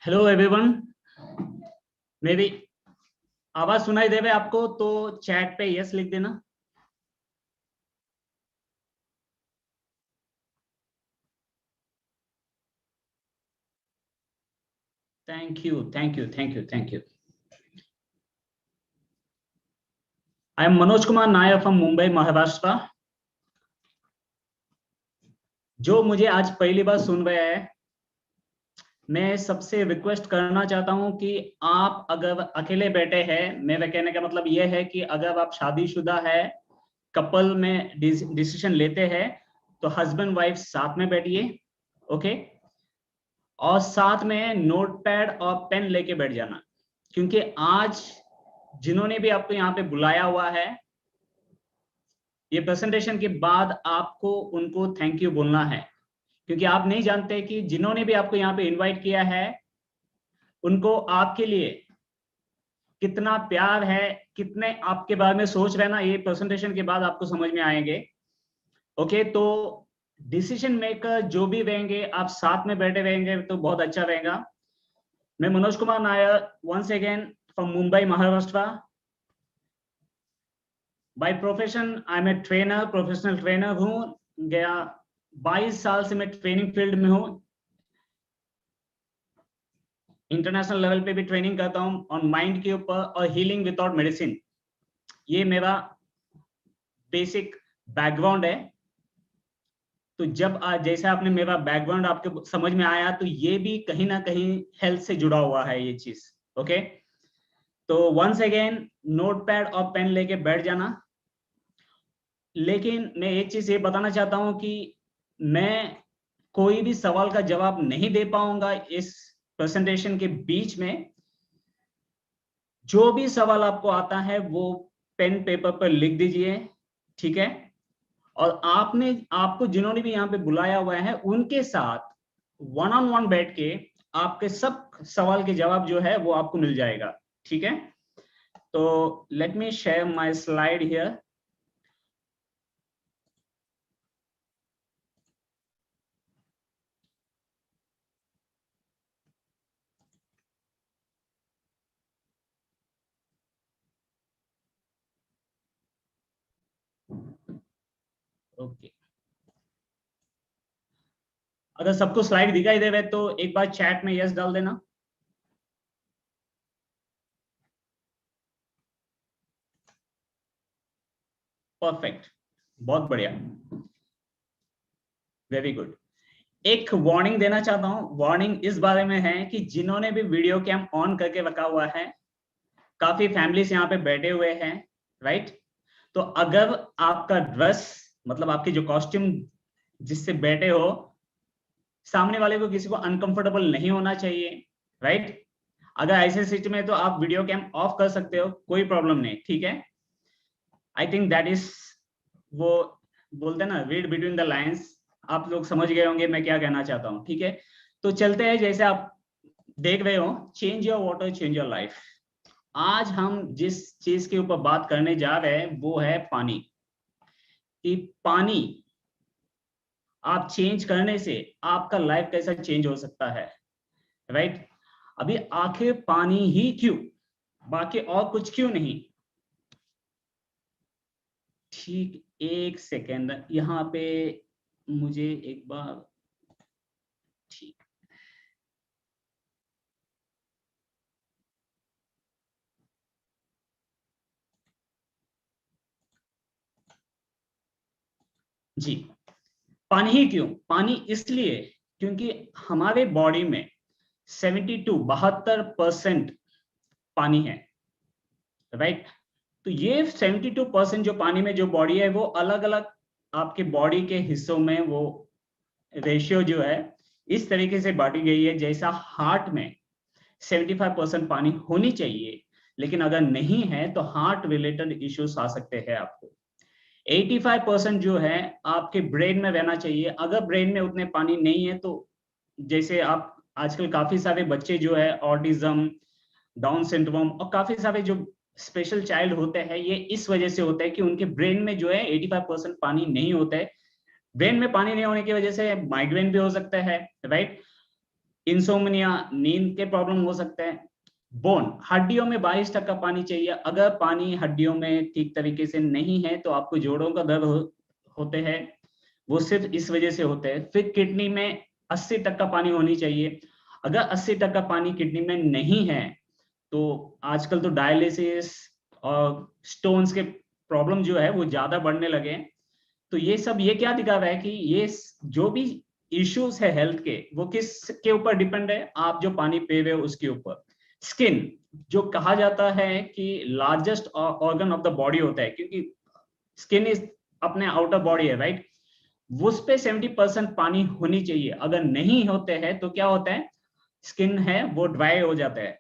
Hello everyone. मेरी आवाज सुनाई देवे आपको तो चैट पे यस लिख देना। Thank you thank you thank you thank you. I am Manoj Kumar Nair from Mumbai Maharashtra. जो मुझे आज पहली बार सुन रहे हैं, मैं सबसे रिक्वेस्ट करना चाहता हूं कि आप अगर अकेले बैठे हैं, मेरे कहने का मतलब यह है कि अगर आप शादीशुदा है, कपल में डिसीजन लेते हैं, तो हस्बैंड वाइफ साथ में बैठिए। ओके। और साथ में नोटपैड और पेन लेके बैठ जाना, क्योंकि आज जिन्होंने भी आपको यहाँ पे बुलाया हुआ है, ये प्रेजेंटेशन के बाद आपको उनको थैंक यू बोलना है। क्योंकि आप नहीं जानते कि जिन्होंने भी आपको यहाँ पे इनवाइट किया है, उनको आपके लिए कितना प्यार है, कितने आपके बारे में सोच रहे हैं ना, ये प्रेजेंटेशन के बाद आपको समझ में आएंगे। ओके। तो डिसीजन मेकर जो भी रहेंगे, आप साथ में बैठे रहेंगे तो बहुत अच्छा रहेगा। मैं Manoj Kumar Nair, once again from Mumbai Maharashtra. By profession I am a trainer, professional trainer हूँ। गया 22 साल से मैं ट्रेनिंग फील्ड में हूँ। इंटरनेशनल लेवल पे भी ट्रेनिंग करता हूँ ऑन माइंड के ऊपर और हीलिंग विदाउट मेडिसिन। ये मेरा बेसिक बैकग्राउंड है। तो जब जैसे आपने मेरा बैकग्राउंड आपके समझ में आया, तो ये भी कहीं ना कहीं हेल्थ से जुड़ा हुआ है ये चीज। ओके। तो वंस अगेन नोटपैड और पेन लेके बैठ जाना। लेकिन मैं एक चीज ये बताना चाहता हूं कि मैं कोई भी सवाल का जवाब नहीं दे पाऊंगा इस प्रेजेंटेशन के बीच में। जो भी सवाल आपको आता है वो पेन पेपर पर लिख दीजिए, ठीक है। और आपको जिन्होंने भी यहाँ पे बुलाया हुआ है, उनके साथ वन ऑन वन बैठ के आपके सब सवाल के जवाब जो है वो आपको मिल जाएगा, ठीक है। तो let me share my slide here. Okay. अगर सबको स्लाइड दिखाई देवे तो एक बार चैट में यस डाल देना। परफेक्ट, बहुत बढ़िया, वेरी गुड। एक वार्निंग देना चाहता हूं। वार्निंग इस बारे में है कि जिन्होंने भी वीडियो कैम ऑन करके रखा हुआ है, काफी फैमिलीज यहाँ पे बैठे हुए हैं, राइट। तो अगर आपका ड्रेस, मतलब आपकी जो कॉस्ट्यूम जिससे बैठे हो, सामने वाले को किसी को अनकंफर्टेबल नहीं होना चाहिए, राइट। अगर ऐसे स्थिति में तो आप वीडियो कैम ऑफ कर सकते हो, कोई प्रॉब्लम नहीं, ठीक है। आई थिंक दैट इज, वो बोलते हैं ना, रीड बिटवीन द लाइंस। आप लोग समझ गए होंगे मैं क्या कहना चाहता हूँ, ठीक है। तो चलते हैं, जैसे आप देख रहे हो, change your water change your life. आज हम जिस चीज के ऊपर बात करने जा रहे हैं वो है पानी। कि पानी आप चेंज करने से आपका लाइफ कैसा चेंज हो सकता है, राइट। अभी आखिर पानी ही क्यों, बाकी और कुछ क्यों नहीं। ठीक, एक सेकेंड यहाँ पे मुझे एक बार, ठीक। जी, पानी ही क्यों। पानी इसलिए क्योंकि हमारे बॉडी में 72% पानी है, राइट। तो ये 72% जो पानी में जो बॉडी है, वो अलग अलग आपके बॉडी के हिस्सों में वो रेशियो जो है इस तरीके से बांटी गई है। जैसा हार्ट में 75% पानी होनी चाहिए, लेकिन अगर नहीं है तो हार्ट रिलेटेड इश्यूज आ सकते हैं आपको। 85% जो है आपके ब्रेन में रहना चाहिए। अगर ब्रेन में उतने पानी नहीं है तो, जैसे आप आजकल काफी सारे बच्चे जो है ऑटिज्म, डाउन सिंड्रोम और काफी सारे जो स्पेशल चाइल्ड होते हैं, ये इस वजह से होता है कि उनके ब्रेन में जो है 85% पानी नहीं होता है। ब्रेन में पानी नहीं होने की वजह से माइग्रेन भी हो सकता है, राइट। इंसोम्निया, नींद के प्रॉब्लम हो सकते हैं। बोन, हड्डियों में 22% पानी चाहिए। अगर पानी हड्डियों में ठीक तरीके से नहीं है तो आपको जोड़ों का दर्द होते हैं, वो सिर्फ इस वजह से होते हैं। फिर किडनी में 80% पानी होनी चाहिए। अगर 80% पानी किडनी में नहीं है तो आजकल तो डायलिसिस और स्टोन्स के प्रॉब्लम जो है वो ज्यादा बढ़ने लगे। तो ये सब ये क्या दिखा रहा है कि ये जो भी इश्यूज है हेल्थ के, वो किस के ऊपर डिपेंड है, आप जो पानी पी रहे हो उसके ऊपर। स्किन, जो कहा जाता है कि largest organ of the body होता है, क्योंकि स्किन इज अपने आउटर बॉडी है, राइट। उस पे 70% पानी होनी चाहिए। अगर नहीं होते हैं तो क्या होता है, स्किन है वो ड्राई हो जाता है।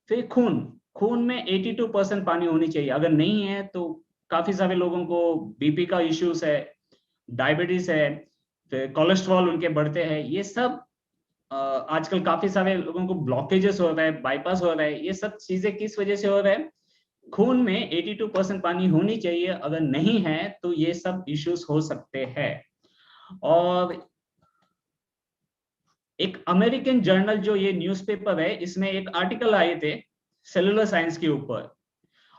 फिर खून, खून में 82% पानी होनी चाहिए। अगर नहीं है तो काफी सारे लोगों को बीपी का इश्यूज है, डायबिटीज है, फिर कोलेस्ट्रॉल उनके बढ़ते हैं। ये सब आजकल काफी सारे लोगों को ब्लॉकेजेस हो रहा है, बाईपास हो रहा है। ये सब चीजें किस वजह से हो रहा है, खून में 82% पानी होनी चाहिए। अगर नहीं है तो ये सब इश्यूज हो सकते हैं। और एक अमेरिकन जर्नल जो ये न्यूज़पेपर है, इसमें एक आर्टिकल आए थे सेलुलर साइंस के ऊपर,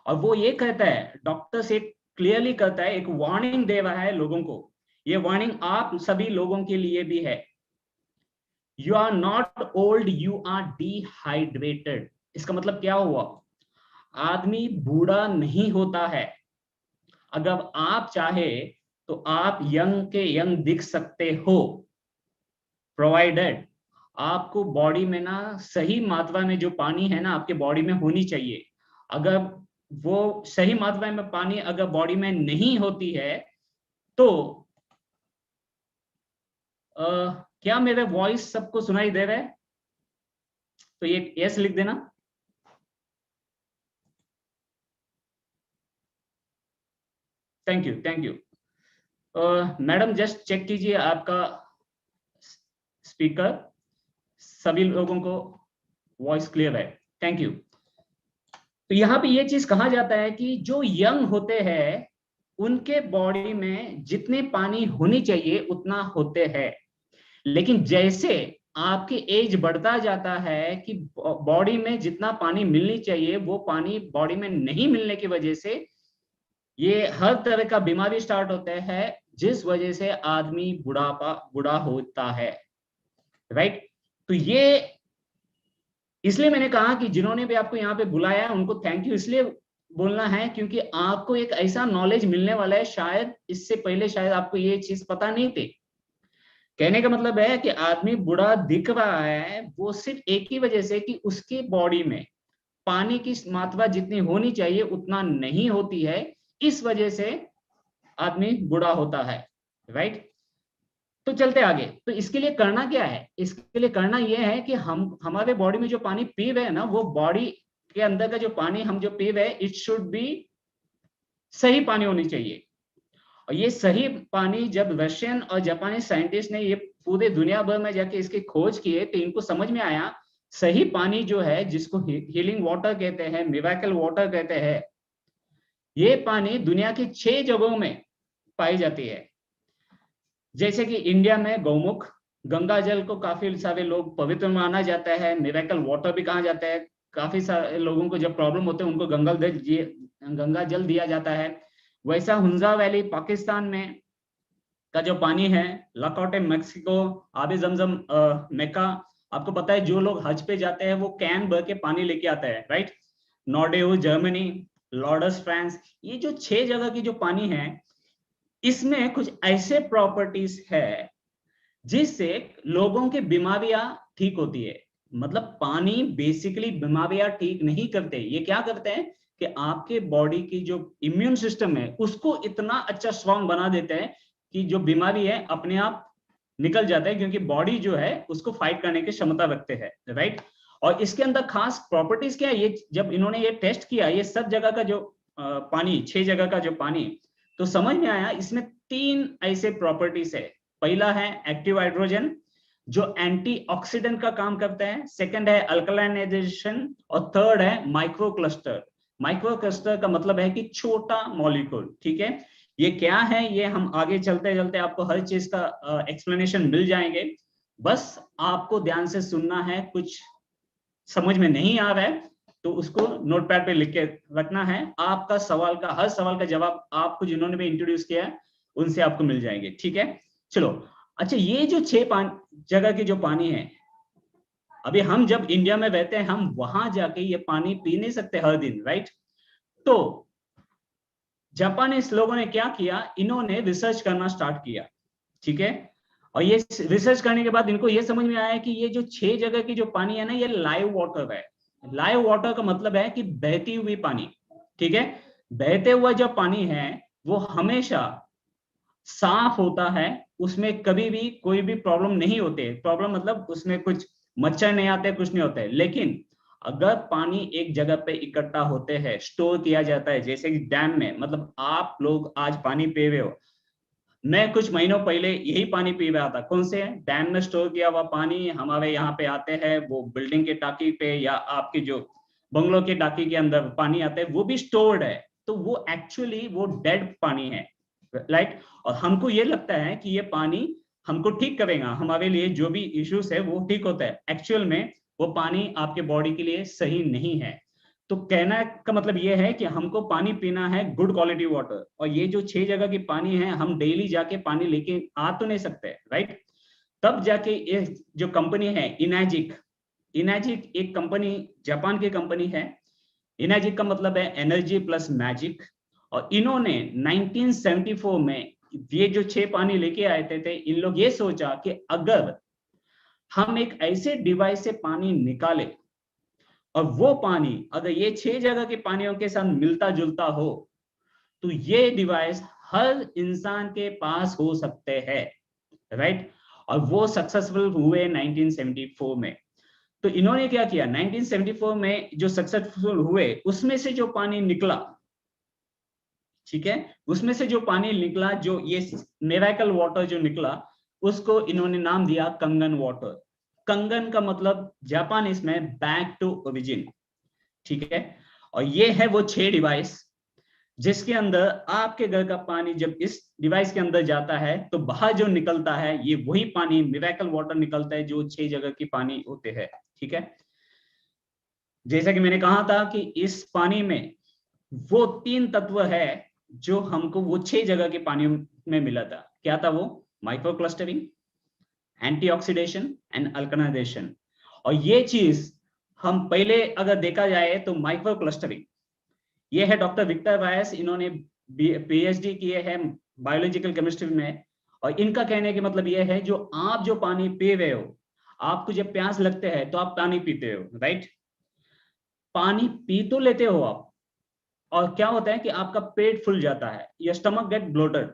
और वो ये कहता है, डॉक्टर से क्लियरली कहता है, एक वार्निंग दे रहा है लोगों को। ये वार्निंग आप सभी लोगों के लिए भी है। You are not old, you are dehydrated. इसका मतलब क्या हुआ, आदमी बूढ़ा नहीं होता है। अगर आप चाहे तो आप यंग के यंग दिख सकते हो, प्रोवाइडेड आपको बॉडी में ना सही मात्रा में जो पानी है ना आपके बॉडी में होनी चाहिए। अगर वो सही मात्रा में पानी अगर बॉडी में नहीं होती है तो क्या मेरे वॉइस सबको सुनाई दे रहा है? तो ये यस लिख देना। Thank you, thank you. Madam just check कीजिए आपका स्पीकर, सभी लोगों को वॉइस क्लियर है। Thank you. तो यहाँ पे ये चीज कहा जाता है कि जो यंग होते हैं उनके बॉडी में जितने पानी होनी चाहिए उतना होते हैं। लेकिन जैसे आपकी एज बढ़ता जाता है कि बॉडी में जितना पानी मिलनी चाहिए वो पानी बॉडी में नहीं मिलने की वजह से ये हर तरह का बीमारी स्टार्ट होता है, जिस वजह से आदमी बुढ़ा होता है, राइट। तो ये इसलिए मैंने कहा कि जिन्होंने भी आपको यहाँ पे बुलाया है उनको थैंक यू इसलिए बोलना है क्योंकि आपको एक ऐसा नॉलेज मिलने वाला है, शायद इससे पहले शायद आपको ये चीज पता नहीं थी। कहने का मतलब है कि आदमी बुढ़ा दिख रहा है वो सिर्फ एक ही वजह से कि उसकी बॉडी में पानी की मात्रा जितनी होनी चाहिए उतना नहीं होती है, इस वजह से आदमी बुढ़ा होता है, राइट। तो चलते आगे। तो इसके लिए करना क्या है, इसके लिए करना यह है कि हम हमारे बॉडी में जो पानी पी रहे हैं ना, वो बॉडी के अंदर का जो पानी हम जो पी रहे हैं इट शुड बी सही पानी होनी चाहिए। और ये सही पानी जब रशियन और जापानी साइंटिस्ट ने ये पूरे दुनिया भर में जाके इसकी खोज किए तो इनको समझ में आया सही पानी जो है जिसको हीलिंग वाटर कहते हैं, मिरेकल वाटर कहते हैं, ये पानी दुनिया की 6 जगहों में पाई जाती है। जैसे कि इंडिया में गौमुख, गंगा जल को काफी सारे लोग पवित्र माना जाता है, मिरेकल वाटर भी कहा जाता है। काफी सारे लोगों को जब प्रॉब्लम होते हैं उनको गंगा जल दिया जाता है। वैसा हुंजा वैली पाकिस्तान में का जो पानी है, लकोटे मेक्सिको, आबे जमजम मेका, आपको पता है जो लोग हज पे जाते हैं वो कैन भर के पानी लेके आते हैं, राइट। नॉर्डेव जर्मनी, लॉर्डस फ्रांस, ये जो 6 जगह की जो पानी है इसमें कुछ ऐसे प्रॉपर्टीज है जिससे लोगों की बीमारियां ठीक होती है। मतलब पानी बेसिकली बीमारियां ठीक नहीं करते, ये क्या करते हैं कि आपके बॉडी की जो इम्यून सिस्टम है उसको इतना अच्छा स्ट्रांग बना देते हैं कि जो बीमारी है अपने आप निकल जाता है, क्योंकि बॉडी जो है उसको फाइट करने की क्षमता रखते हैं, राइट। और इसके अंदर खास प्रॉपर्टीज क्या है, ये जब इन्होंने ये टेस्ट किया ये सब जगह का जो पानी, 6 जगह का जो पानी, तो समझ में आया इसमें 3 ऐसे प्रॉपर्टीज है। पहला है एक्टिव हाइड्रोजन जो एंटीऑक्सीडेंट का काम करता है, सेकंड है अल्कलाइनेशन, और थर्ड है माइक्रो क्लस्टर। माइक्रो क्लस्टर का मतलब है कि छोटा मॉलिक्यूल, ठीक है। ये क्या है ये हम आगे चलते चलते आपको हर चीज का एक्सप्लेनेशन मिल जाएंगे। बस आपको ध्यान से सुनना है, कुछ समझ में नहीं आ रहा है तो उसको नोटपैड पे लिख के रखना है। आपका सवाल का, हर सवाल का जवाब आपको जिन्होंने भी इंट्रोड्यूस किया है उनसे आपको मिल जाएंगे, ठीक है। चलो, अच्छा, ये जो 6 जगह की जो पानी है, अभी हम जब इंडिया में रहते हैं हम वहां जाके ये पानी पी नहीं सकते हर दिन, राइट। तो जापानीज लोगों ने क्या किया, इन्होंने रिसर्च करना स्टार्ट किया, ठीक है। और ये रिसर्च करने के बाद इनको ये समझ में आया कि ये जो 6 जगह की जो पानी है ना, ये लाइव वाटर है। लाइव वाटर का मतलब है कि बहती हुई पानी, ठीक है। बहते हुआ जो पानी है वो हमेशा साफ होता है, उसमें कभी भी कोई भी प्रॉब्लम नहीं होते। प्रॉब्लम मतलब उसमें कुछ मच्छर नहीं आते, कुछ नहीं होता है। लेकिन अगर पानी एक जगह पे इकट्ठा होते हैं, स्टोर किया जाता है, जैसे कि डैम में, मतलब आप लोग आज पानी पी रहे हो, मैं कुछ महीनों पहले यही पानी पी रहा था। कौन से डैम में स्टोर किया हुआ पानी हमारे यहाँ पे आते हैं, वो बिल्डिंग के टाकी पे या आपकी जो बंगलों के टाकी के अंदर पानी आता है, वो भी स्टोर्ड है। तो वो एक्चुअली वो डेड पानी है, राइट। और हमको ये लगता है कि ये पानी हमको ठीक करेगा, हमारे लिए जो भी इश्यूज है वो ठीक होता है। एक्चुअल में वो पानी आपके बॉडी के लिए सही नहीं है। तो कहना का मतलब ये है कि हमको पानी पीना है गुड क्वालिटी वाटर। और ये जो 6 जगह की पानी है, हम डेली जाके पानी लेके आ तो नहीं सकते, राइट। तब जाके ये जो कंपनी है इनाजिक, इनाजिक एक कंपनी, जापान की कंपनी है। इनाजिक का मतलब है एनर्जी प्लस मैजिक। और इन्होंने 1974 में ये जो 6 पानी लेके आए थे, इन लोग ये सोचा कि अगर हम एक ऐसे डिवाइस से पानी निकाले और वो पानी अगर ये 6 जगह के पानियों के साथ मिलता जुलता हो, तो ये डिवाइस हर इंसान के पास हो सकते हैं, राइट। और वो सक्सेसफुल हुए 1974 में। तो इन्होंने क्या किया, 1974 में जो सक्सेसफुल हुए उसमें से जो पानी निकला, ठीक है, उसमें से जो पानी निकला, जो ये मिरेकल वाटर जो निकला, उसको इन्होंने नाम दिया कंगन वाटर। कंगन का मतलब जापान इसमें बैक टू ओरिजिन, ठीक है। और ये है वो 6 डिवाइस जिसके अंदर आपके घर का पानी जब इस डिवाइस के अंदर जाता है तो बाहर जो निकलता है ये वही पानी मिरेकल वाटर निकलता है जो 6 जगह की पानी होते हैं, ठीक है। जैसा कि मैंने कहा था कि इस पानी में वो 3 तत्व है जो हमको वो 6 जगह के पानी में मिला था। क्या था वो? Micro clustering, antioxidation and alkalization. और ये चीज हम पहले अगर देखा जाए तो माइक्रो क्लस्टरिंग, ये है डॉक्टर विक्टर वायस, इन्होंने पीएचडी किए हैं बायोलॉजिकल केमिस्ट्री में। और इनका कहने के मतलब ये है, जो आप जो पानी पी रहे हो, आपको जब प्यास लगते हैं तो आप पानी पीते हो, राइट। पानी पी तो लेते हो आप, और क्या होता है कि आपका पेट फूल जाता है, या स्टमक गेट ब्लोटेड,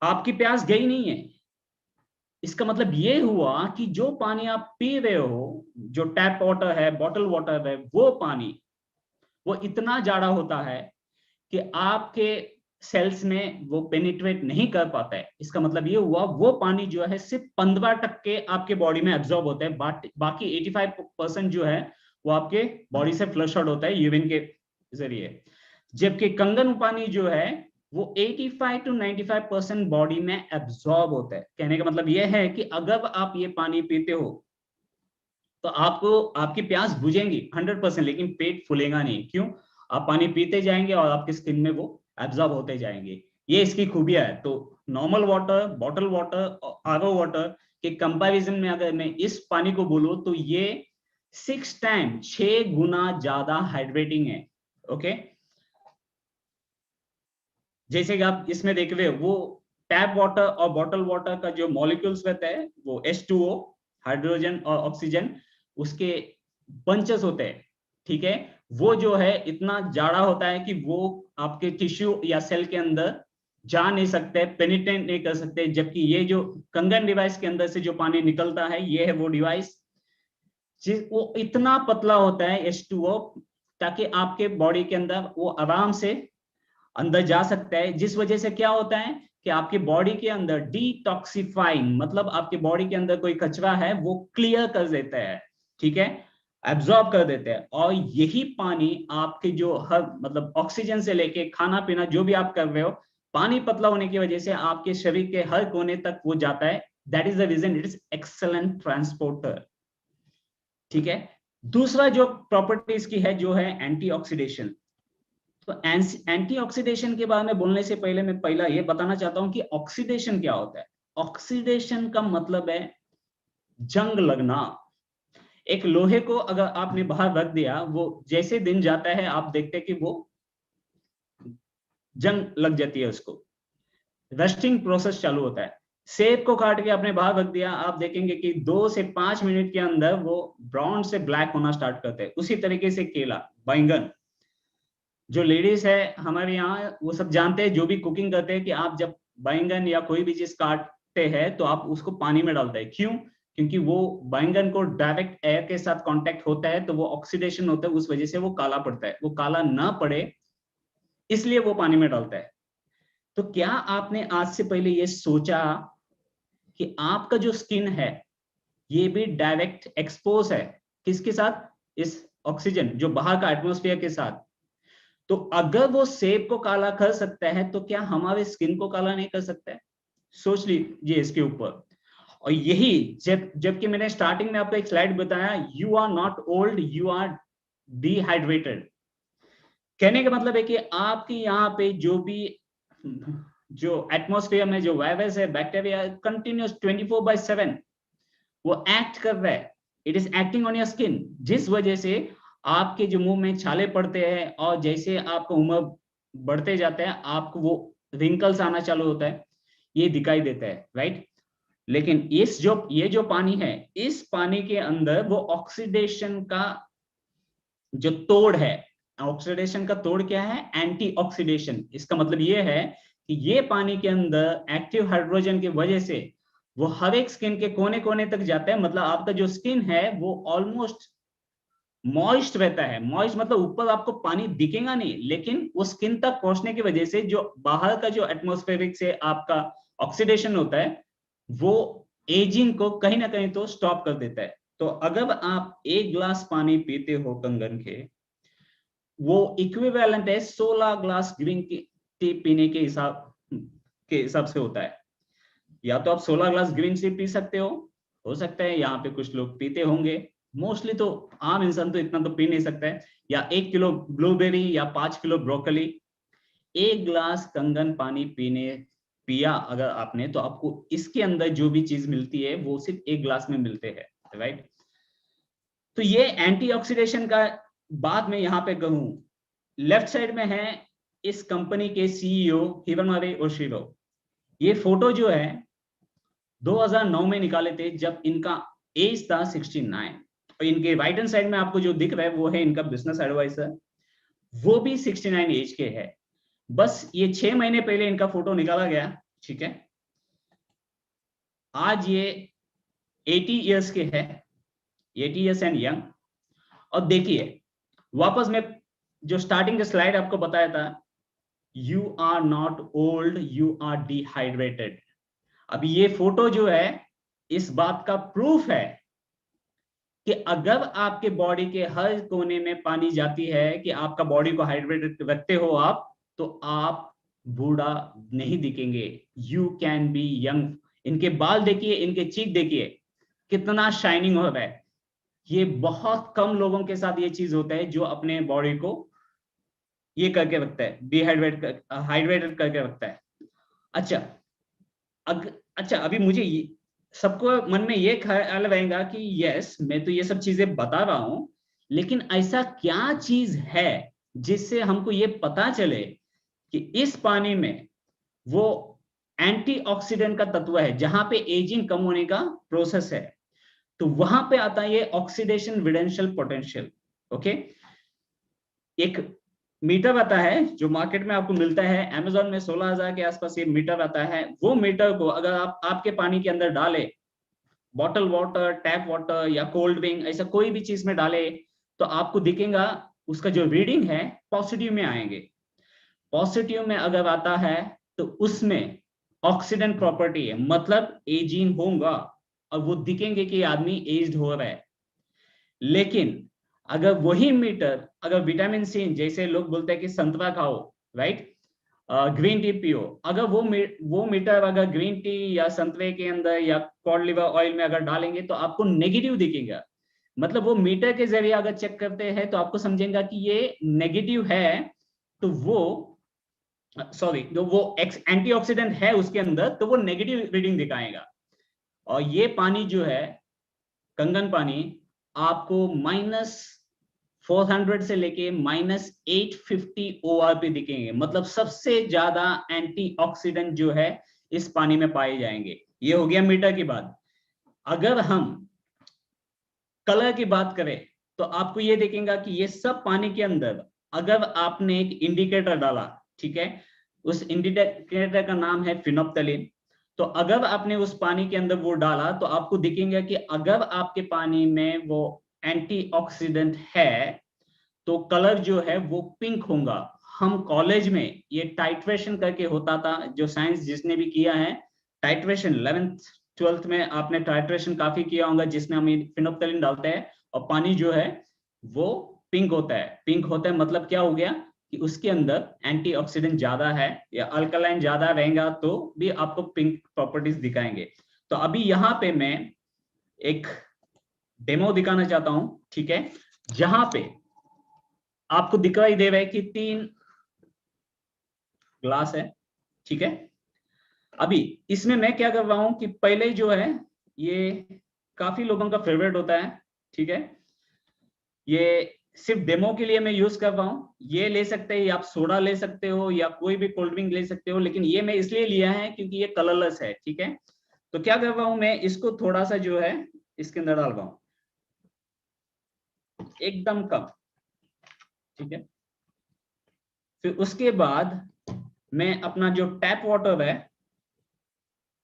आपकी प्यास गई नहीं है। इसका मतलब ये हुआ कि जो पानी आप पी रहे हो, जो टैप वाटर है, बॉटल वाटर है, वो पानी वो इतना जाड़ा होता है कि आपके सेल्स में वो पेनिट्रेट नहीं कर पाता है। इसका मतलब ये हुआ वो पानी जो है सिर्फ 15% आपके बॉडी में एब्जॉर्ब होता है, बाकी 85% जो है वो आपके बॉडी से फ्लश आउट होता है यूरिन के जरिए। जबकि कंगन पानी जो है वो 85 to 95% बॉडी में एब्जॉर्ब होता है। कहने का मतलब ये है कि अगर आप ये पानी पीते हो तो आपको आपकी प्यास बुझेगी 100%, लेकिन पेट फूलेगा नहीं। क्यों? आप पानी पीते जाएंगे और आपकी स्किन में वो एब्जॉर्ब होते जाएंगे। ये इसकी खूबियां है। तो नॉर्मल वाटर, बॉटल वाटर और आरओ वाटर के कंपैरिजन में अगर मैं इस पानी को बोलूं तो ये 6 गुना ज्यादा हाइड्रेटिंग है। ओके, जैसे कि आप इसमें देख रहे हो, वो टैप वाटर और बॉटल वाटर का जो मॉलिक्यूल्स रहता है वो H2O, हाइड्रोजन और ऑक्सीजन, उसके बंचेस होते हैं, ठीक है। वो जो है इतना जाड़ा होता है कि वो आपके टिश्यू या सेल के अंदर जा नहीं सकते, पेनिट्रेट नहीं कर सकते। जबकि ये जो कंगन डिवाइस के अंदर से जो पानी निकलता है, ये है वो डिवाइस, वो इतना पतला होता है H2O, ताकि आपके बॉडी के अंदर वो आराम से अंदर जा सकता है। जिस वजह से क्या होता है कि आपके बॉडी के अंदर डिटॉक्सिफाइंग, मतलब आपके बॉडी के अंदर कोई कचरा है वो क्लियर कर देता है, ठीक है, एब्जॉर्ब कर देते हैं। और यही पानी आपके जो हर मतलब ऑक्सीजन से लेके खाना पीना जो भी आप कर रहे हो, पानी पतला होने की वजह से आपके शरीर के हर कोने तक वो जाता है, that is the reason it is excellent transporter. ठीक है, दूसरा जो प्रॉपर्टी इसकी है जो है एंटीऑक्सीडेशन। तो एंटीऑक्सीडेशन के बारे में बोलने से पहले मैं पहला ये बताना चाहता हूं कि ऑक्सीडेशन क्या होता है। ऑक्सीडेशन का मतलब है जंग लगना। एक लोहे को अगर आपने बाहर रख दिया, वो जैसे दिन जाता है आप देखते हैं कि वो जंग लग जाती है, उसको रस्टिंग प्रोसेस चालू होता है। सेब को काट के आपने बाहर रख दिया, आप देखेंगे कि 2 से 5 मिनट के अंदर वो ब्राउन से ब्लैक होना स्टार्ट करते हैं। उसी तरीके से केला, बैंगन, जो लेडीज है हमारे यहाँ वो सब जानते हैं, जो भी कुकिंग करते हैं, कि आप जब बैंगन या कोई भी चीज काटते हैं तो आप उसको पानी में डालते हैं। क्यों? क्योंकि वो बैंगन को डायरेक्ट एयर के साथ कांटेक्ट होता है तो वो ऑक्सीडेशन होता है, उस वजह से वो काला पड़ता है। वो काला ना पड़े इसलिए वो पानी में डालता है। तो क्या आपने आज से पहले ये सोचा कि आपका जो स्किन है ये भी डायरेक्ट एक्सपोज है किसके साथ? इस ऑक्सीजन जो बाहर का एटमॉस्फेयर के साथ। तो अगर वो सेब को काला कर सकता है तो क्या हमारे स्किन को काला नहीं कर सकता है? सोच लीजिए इसके ऊपर। और यही जबकि मैंने स्टार्टिंग में आपको एक स्लाइड बताया, you are not old, you are dehydrated. कहने का मतलब है कि आपके यहाँ पे जो एटमॉस्फेयर में जो वायरस है, बैक्टीरिया, कंटिन्यूस 24/7 वो एक्ट कर रहा है। It is acting on your skin, जिस वजह से आपके जो मुंह में छाले पड़ते हैं और जैसे आपका उम्र बढ़ते जाता है आपको वो रिंकल्स आना चालू होता है, ये दिखाई देता है, राइट। लेकिन ये जो पानी है, इस पानी के अंदर वो ऑक्सीडेशन का जो तोड़ है, ऑक्सीडेशन का तोड़ क्या है? Anti oxidation. इसका मतलब ये है कि ये पानी के अंदर एक्टिव हाइड्रोजन की वजह से वो हर एक स्किन के कोने कोने तक जाता है। मतलब आपका जो स्किन है वो ऑलमोस्ट मॉइस्ट रहता है। मॉइस्ट मतलब ऊपर आपको पानी दिखेगा नहीं, लेकिन वो स्किन तक पहुंचने की वजह से जो बाहर का जो एटमॉस्फेरिक से आपका ऑक्सीडेशन होता है वो एजिंग को कहीं ना कहीं तो स्टॉप कर देता है। तो अगर आप 1 ग्लास पानी पीते हो कंगन के, वो इक्विवेलेंट है 16 ग्लास ग्रीन टी पीने के हिसाब से होता है। या तो आप 16 ग्लास ग्रीन टी पी सकते हो सकता है यहाँ पे कुछ लोग पीते होंगे, मोस्टली तो आम इंसान तो इतना तो पी नहीं सकता है। या 1 किलो ब्लूबेरी या 5 किलो ब्रोकली। 1 ग्लास कंगन पानी पिया अगर आपने, तो आपको इसके अंदर जो भी चीज मिलती है वो सिर्फ 1 ग्लास में मिलते हैं, राइट। तो ये एंटीऑक्सीडेशन का बात मैं यहाँ पे कहूं। लेफ्ट साइड में है इस कंपनी के सीईओ हिरोनोरी ओशिरो। ये फोटो जो है 2009 में निकाले थे जब इनका एज था 69। और इनके राइट हैंड साइड में आपको जो दिख रहा है वो है इनका बिजनेस एडवाइजर, वो भी 69 एज के है। बस ये 6 महीने पहले इनका फोटो निकाला गया, ठीक है। आज ये 80 इयर्स के है, 80 इयर्स एंड यंग। और देखिए वापस मैं जो स्टार्टिंग का स्लाइड आपको बताया था, you are not old, you are dehydrated. अभी ये फोटो जो है इस बात का प्रूफ है कि अगर आपके बॉडी के हर कोने में पानी जाती है, कि आपका बॉडी को हाइड्रेटेड रखते हो आप, तो आप बूढ़ा नहीं दिखेंगे, यू कैन बी यंग। इनके बाल देखिए, इनके चीक देखिए कितना शाइनिंग हो रहा है। ये बहुत कम लोगों के साथ ये चीज होता है जो अपने बॉडी को ये करके रखता है, हाइड्रेटेड करके रखता है। अच्छा अच्छा, अभी मुझे सबको मन में ये ख्याल रहेगा कि यस मैं तो ये सब चीजें बता रहा हूं, लेकिन ऐसा क्या चीज है जिससे हमको ये पता चले कि इस पानी में वो एंटीऑक्सीडेंट का तत्व है, जहां पे एजिंग कम होने का प्रोसेस है। तो वहां पे आता है ये ऑक्सीडेशन रिडक्शन पोटेंशियल। ओके, एक मीटर आता है जो मार्केट में आपको मिलता है, अमेजोन में 16,000 के आसपास ये मीटर आता है। वो मीटर को अगर आप आपके पानी के अंदर डाले, बॉटल वाटर, टैप वाटर या कोल्ड ड्रिंक, ऐसा कोई भी चीज में डाले, तो आपको दिखेगा उसका जो रीडिंग है पॉजिटिव में आएंगे। पॉजिटिव में अगर आता है तो उसमें ऑक्सीडेंट प्रॉपर्टी है, मतलब एजिंग होगा और वो दिखेंगे कि आदमी एज्ड हो रहा है। लेकिन अगर वही मीटर अगर विटामिन सी, जैसे लोग बोलते हैं कि संतरा खाओ, राइट, ग्रीन टी पियो, अगर वो मीटर अगर ग्रीन टी या संतरे के अंदर या कॉड लिवर ऑयल में अगर डालेंगे तो आपको नेगेटिव दिखेगा। मतलब वो मीटर के जरिए अगर चेक करते हैं तो आपको समझेगा कि ये नेगेटिव है, तो वो सॉरी जो वो एंटीऑक्सीडेंट है उसके अंदर, तो वो नेगेटिव रीडिंग दिखाएगा। और ये पानी जो है कंगन पानी आपको -400 से लेके -850 ORP दिखेंगे। मतलब सबसे ज्यादा एंटीऑक्सीडेंट जो है इस पानी में पाए जाएंगे। ये हो गया मीटर की बात। अगर हम कलर की बात करें तो आपको ये देखेगा कि ये सब पानी के अंदर अगर आपने एक इंडिकेटर डाला, ठीक है, उस इंडिकेटर का नाम है फिनोप्थलीन, तो अगर आपने उस पानी के अंदर वो डाला तो आपको दिखेगा कि अगर आपके पानी में वो एंटीऑक्सीडेंट है तो कलर जो है वो पिंक होगा। हम कॉलेज में ये टाइट्रेशन करके होता था, जो साइंस जिसने भी किया है टाइट्रेशन 11th 12th में आपने टाइट्रेशन काफी किया होगा, जिसमें हम फिनोप्थलीन डालते हैं और पानी जो है वो पिंक होता है। पिंक होता है मतलब क्या हो गया कि उसके अंदर एंटीऑक्सीडेंट ज्यादा है या अल्कलाइन ज्यादा रहेगा तो भी आपको पिंक प्रॉपर्टीज दिखाएंगे। तो अभी यहाँ पे मैं एक डेमो दिखाना चाहता हूं, ठीक है, जहां पे आपको दिखाई दे रहा है कि 3 ग्लास है, ठीक है। अभी इसमें मैं क्या कर रहा हूं कि पहले जो है ये काफी लोगों का फेवरेट होता है, ठीक है, ये सिर्फ डेमो के लिए मैं यूज कर रहा हूं। ये ले सकते हैं, आप सोडा ले सकते हो या कोई भी कोल्ड ड्रिंक ले सकते हो, लेकिन ये मैं इसलिए लिया है क्योंकि ये कलरलेस है, ठीक है। तो क्या कर रहा हूं मैं, इसको थोड़ा सा जो है इसके अंदर डाल रहा हूं, एकदम कम, ठीक है। फिर उसके बाद मैं अपना जो टैप वाटर है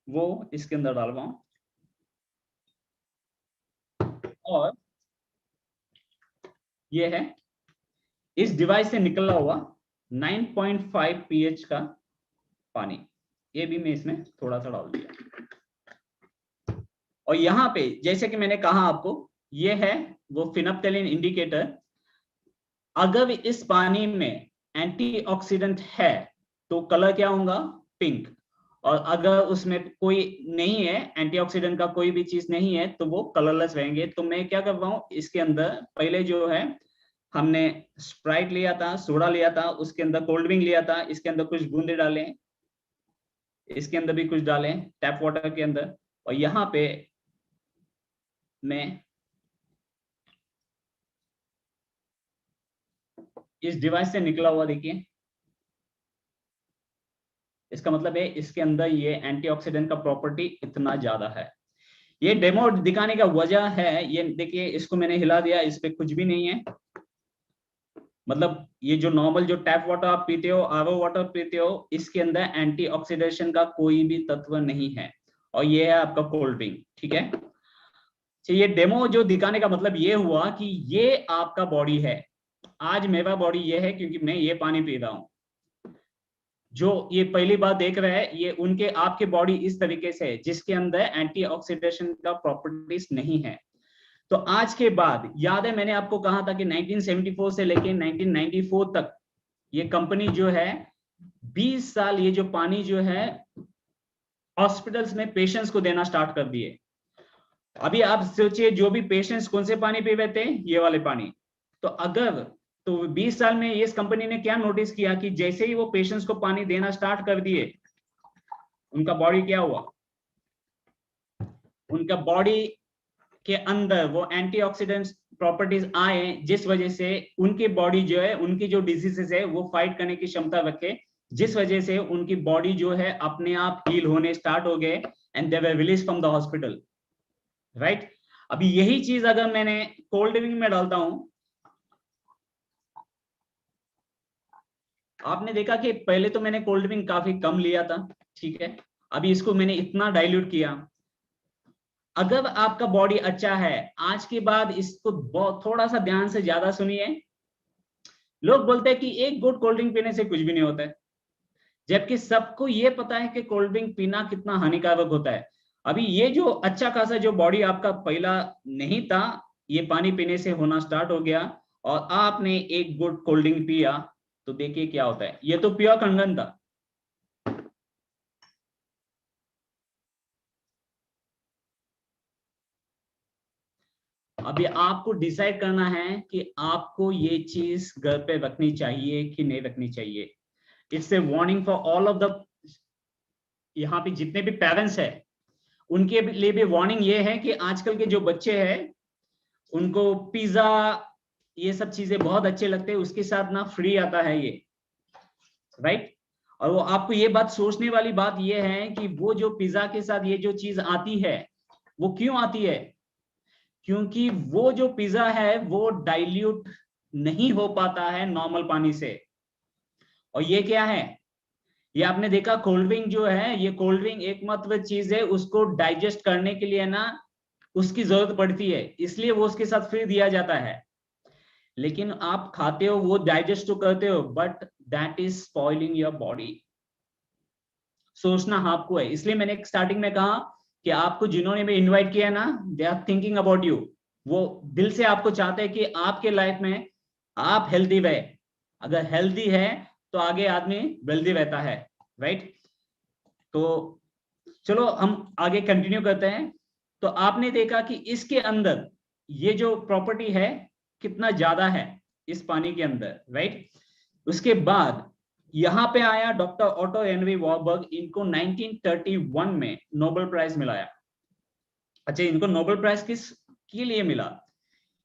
वो इसके अंदर डाल रहा हूं और ये है इस डिवाइस से निकला हुआ 9.5 pH का पानी, ये भी मैं इसमें थोड़ा सा डाल दिया। और यहाँ पे जैसे कि मैंने कहा आपको, ये है वो फिनोप्थलीन इंडिकेटर। अगर इस पानी में एंटीऑक्सीडेंट है तो कलर क्या होगा, पिंक। और अगर उसमें कोई नहीं है, एंटीऑक्सीडेंट का कोई भी चीज नहीं है, तो वो कलरलेस रहेंगे। तो मैं क्या कर रहा हूँ, इसके अंदर पहले जो है हमने स्प्राइट लिया था, सोडा लिया था, उसके अंदर कोल्ड ड्रिंक लिया था, इसके अंदर कुछ बूंदे डालें, इसके अंदर भी कुछ डालें टैप वाटर के अंदर। और यहाँ पे मैं इस डिवाइस से निकला हुआ देखिए, इसका मतलब है इसके अंदर ये एंटीऑक्सीडेंट का प्रॉपर्टी इतना ज्यादा है। ये डेमो दिखाने का वजह है, ये देखिए इसको मैंने हिला दिया, इस पे कुछ भी नहीं है। मतलब ये जो नॉर्मल जो टैप वाटर आप पीते हो, आरओ वाटर पीते हो, इसके अंदर एंटीऑक्सीडेशन का कोई भी तत्व नहीं है। और ये है आपका कोल्ड ड्रिंक, ठीक है। तो ये डेमो जो दिखाने का मतलब ये हुआ कि ये आपका बॉडी है। आज मेरा बॉडी ये है क्योंकि मैं ये पानी पी रहा हूं। जो ये पहली बार देख रहे हैं, ये उनके आपके बॉडी इस तरीके से है जिसके अंदर एंटीऑक्सीडेशन का प्रॉपर्टीज नहीं है। तो आज के बाद याद है मैंने आपको कहा था कि 1974 से लेके 1994 तक ये कंपनी जो है 20 साल ये जो पानी जो है हॉस्पिटल्स में पेशेंट्स को देना स्टार्ट कर दिए। अभी आप सोचिए जो भी पेशेंट्स कौन से पानी पी रहे थे, ये वाले पानी। तो अगर तो 20 साल में इस कंपनी ने क्या नोटिस किया कि जैसे ही वो पेशेंट्स को पानी देना स्टार्ट कर दिए, उनका बॉडी क्या हुआ, उनका बॉडी के अंदर वो एंटीऑक्सीडेंट्स प्रॉपर्टीज आए, जिस वजह से उनकी बॉडी जो है, उनकी जो डिजीजेस है वो फाइट करने की क्षमता रखे, जिस वजह से उनकी बॉडी जो है अपने आप हील होने स्टार्ट हो गए and they were release from the hospital, right. अभी यही चीज अगर मैंने कोल्ड ड्रिंक में डालता हूं, आपने देखा कि पहले तो मैंने कोल्ड ड्रिंक काफी कम लिया था, ठीक है, अभी इसको मैंने इतना डाइल्यूट किया। अगर आपका बॉडी अच्छा है, आज के बाद इसको थोड़ा सा ध्यान से ज्यादा सुनिए। लोग बोलते हैं कि एक गुड कोल्ड ड्रिंक पीने से कुछ भी नहीं होता है, जबकि सबको ये पता है कि कोल्ड ड्रिंक पीना कितना हानिकारक होता है। अभी ये जो अच्छा खासा जो बॉडी आपका पहला नहीं था, ये पानी पीने से होना स्टार्ट हो गया और आपने एक गुड कोल्ड ड्रिंक पिया, तो देखिए क्या होता है। ये तो प्योर कंगन था, अभी आपको डिसाइड करना है कि आपको ये चीज घर पे रखनी चाहिए कि नहीं रखनी चाहिए। It's a warning for all of the, यहाँ पे जितने भी पेरेंट्स है उनके लिए भी वार्निंग ये है कि आजकल के जो बच्चे हैं उनको पिज्जा ये सब चीजें बहुत अच्छे लगते हैं, उसके साथ ना फ्री आता है ये, राइट। और वो आपको ये बात सोचने वाली बात ये है कि वो जो पिज्जा के साथ ये जो चीज आती है वो क्यों आती है, क्योंकि वो जो पिज्जा है वो डाइल्यूट नहीं हो पाता है नॉर्मल पानी से। और ये क्या है, ये आपने देखा कोल्ड ड्रिंक जो है, ये कोल्ड ड्रिंक एकमात्र चीज है उसको डाइजेस्ट करने के लिए ना उसकी जरूरत पड़ती है, इसलिए वो उसके साथ फ्री दिया जाता है। लेकिन आप खाते हो वो डाइजेस्ट तो करते हो, but that is spoiling your body. सोचना आपको है, इसलिए मैंने स्टार्टिंग में कहा कि आपको जिन्होंने भी इनवाइट किया ना, they are thinking about you. वो दिल से आपको चाहते हैं कि आपके लाइफ में आप हेल्दी रहे। अगर हेल्दी है तो आगे आदमी वेल्दी रहता है, राइट। तो चलो हम आगे कंटिन्यू करते हैं। तो आपने देखा कि इसके अंदर ये जो प्रॉपर्टी है कितना ज्यादा है इस पानी के अंदर, राइट। उसके बाद यहां पे आया डॉक्टर ऑटो हेनरी वॉरबर्ग, इनको 1931 में नोबेल प्राइज मिलाया। अच्छा, इनको नोबेल प्राइज किस के लिए मिला,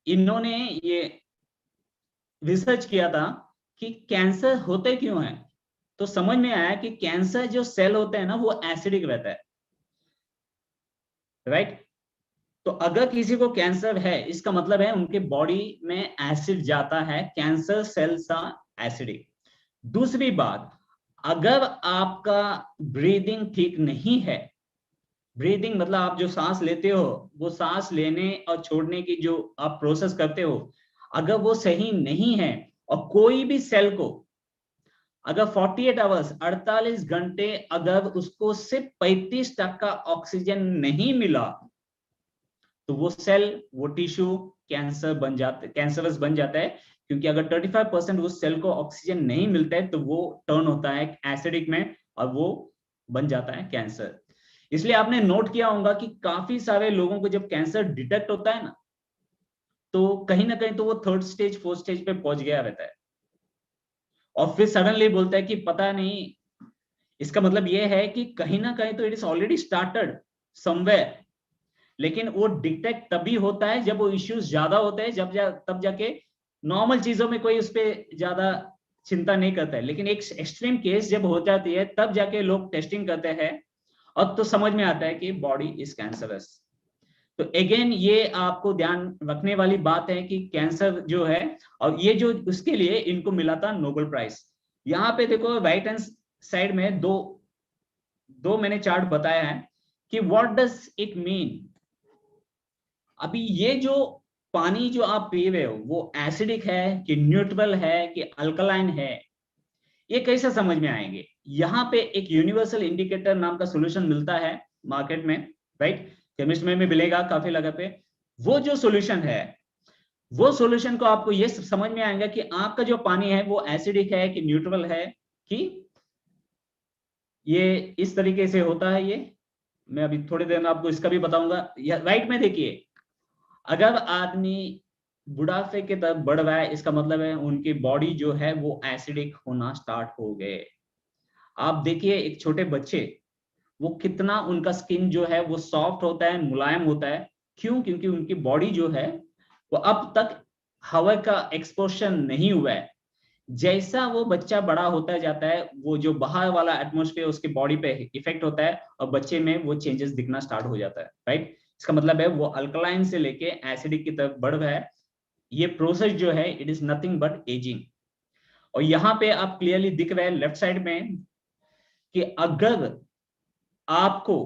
इन्होंने ये रिसर्च किया था कि कैंसर होते क्यों है। तो समझ में आया कि कैंसर जो सेल होते हैं ना वो एसिडिक रहता है, राइट। तो अगर किसी को कैंसर है इसका मतलब है उनके बॉडी में एसिड जाता है, कैंसर सेल्स आर एसिडिक। दूसरी बात, अगर आपका ब्रीदिंग ठीक नहीं है, ब्रीदिंग मतलब आप जो सांस लेते हो वो सांस लेने और छोड़ने की जो आप प्रोसेस करते हो, अगर वो सही नहीं है और कोई भी सेल को अगर 48 आवर्स 48 घंटे अगर उसको सिर्फ 35% ऑक्सीजन नहीं मिला तो वो सेल वो टिश्यू कैंसर बन जाता है, कैंसरस बन जाता है। क्योंकि अगर 35% उस सेल को ऑक्सीजन नहीं मिलता है तो वो टर्न होता है एसिडिक में और वो बन जाता है कैंसर। इसलिए आपने नोट किया होगा कि काफी सारे लोगों को जब कैंसर डिटेक्ट होता है ना तो कहीं ना कहीं तो वो 3rd स्टेज 4th स्टेज पे पहुंच गया रहता है और फिर सडनली बोलता है कि पता नहीं। इसका मतलब ये है कि कहीं ना कहीं तो it is already started somewhere, लेकिन वो डिटेक्ट तभी होता है जब वो इश्यूज ज्यादा होते हैं, तब जाके नॉर्मल चीजों में कोई उस पर ज्यादा चिंता नहीं करता है। लेकिन एक एक्सट्रीम केस जब हो जाती है तब जाके लोग टेस्टिंग करते हैं और तो समझ में आता है कि बॉडी इज कैंसरस। तो अगेन ये आपको ध्यान रखने वाली बात है कि कैंसर जो है, और ये जो उसके लिए इनको मिला था नोबेल प्राइज। यहाँ पे देखो राइट हैंड साइड में दो दो मैंने चार्ट बताया है कि व्हाट डज इट मीन। अभी ये जो पानी जो आप पी रहे हो वो एसिडिक है कि न्यूट्रल है कि अल्कलाइन है, ये कैसे समझ में आएंगे। यहाँ पे एक यूनिवर्सल इंडिकेटर नाम का सॉल्यूशन मिलता है मार्केट में, राइट। केमिस्ट में भी मिलेगा काफी लगा पे। वो जो सॉल्यूशन है वो सॉल्यूशन को आपको ये समझ में आएगा कि आपका जो पानी है वो एसिडिक है कि न्यूट्रल है, कि ये इस तरीके से होता है। ये मैं अभी थोड़ी देर में आपको इसका भी बताऊंगा। राइट में देखिए, अगर आदमी बुढ़ापे की तरफ बढ़ रहा है इसका मतलब है उनकी बॉडी जो है वो एसिडिक होना स्टार्ट हो गए। आप देखिए एक छोटे बच्चे, वो कितना उनका स्किन जो है वो सॉफ्ट होता है, मुलायम होता है। क्यों? क्योंकि उनकी बॉडी जो है वो अब तक हवा का एक्सपोजर नहीं हुआ है। जैसा वो बच्चा बड़ा होता जाता है वो जो बाहर वाला एटमॉस्फेयर उसके बॉडी पे इफेक्ट होता है और बच्चे में वो चेंजेस दिखना स्टार्ट हो जाता है, राइट। इसका मतलब है वो अल्कलाइन से लेके एसिडिक की तरफ बढ़ रहा है। ये प्रोसेस जो है it is nothing but ageing. और यहाँ पे आप क्लियरली दिख रहे हैं लेफ्ट साइड में कि अगर आपको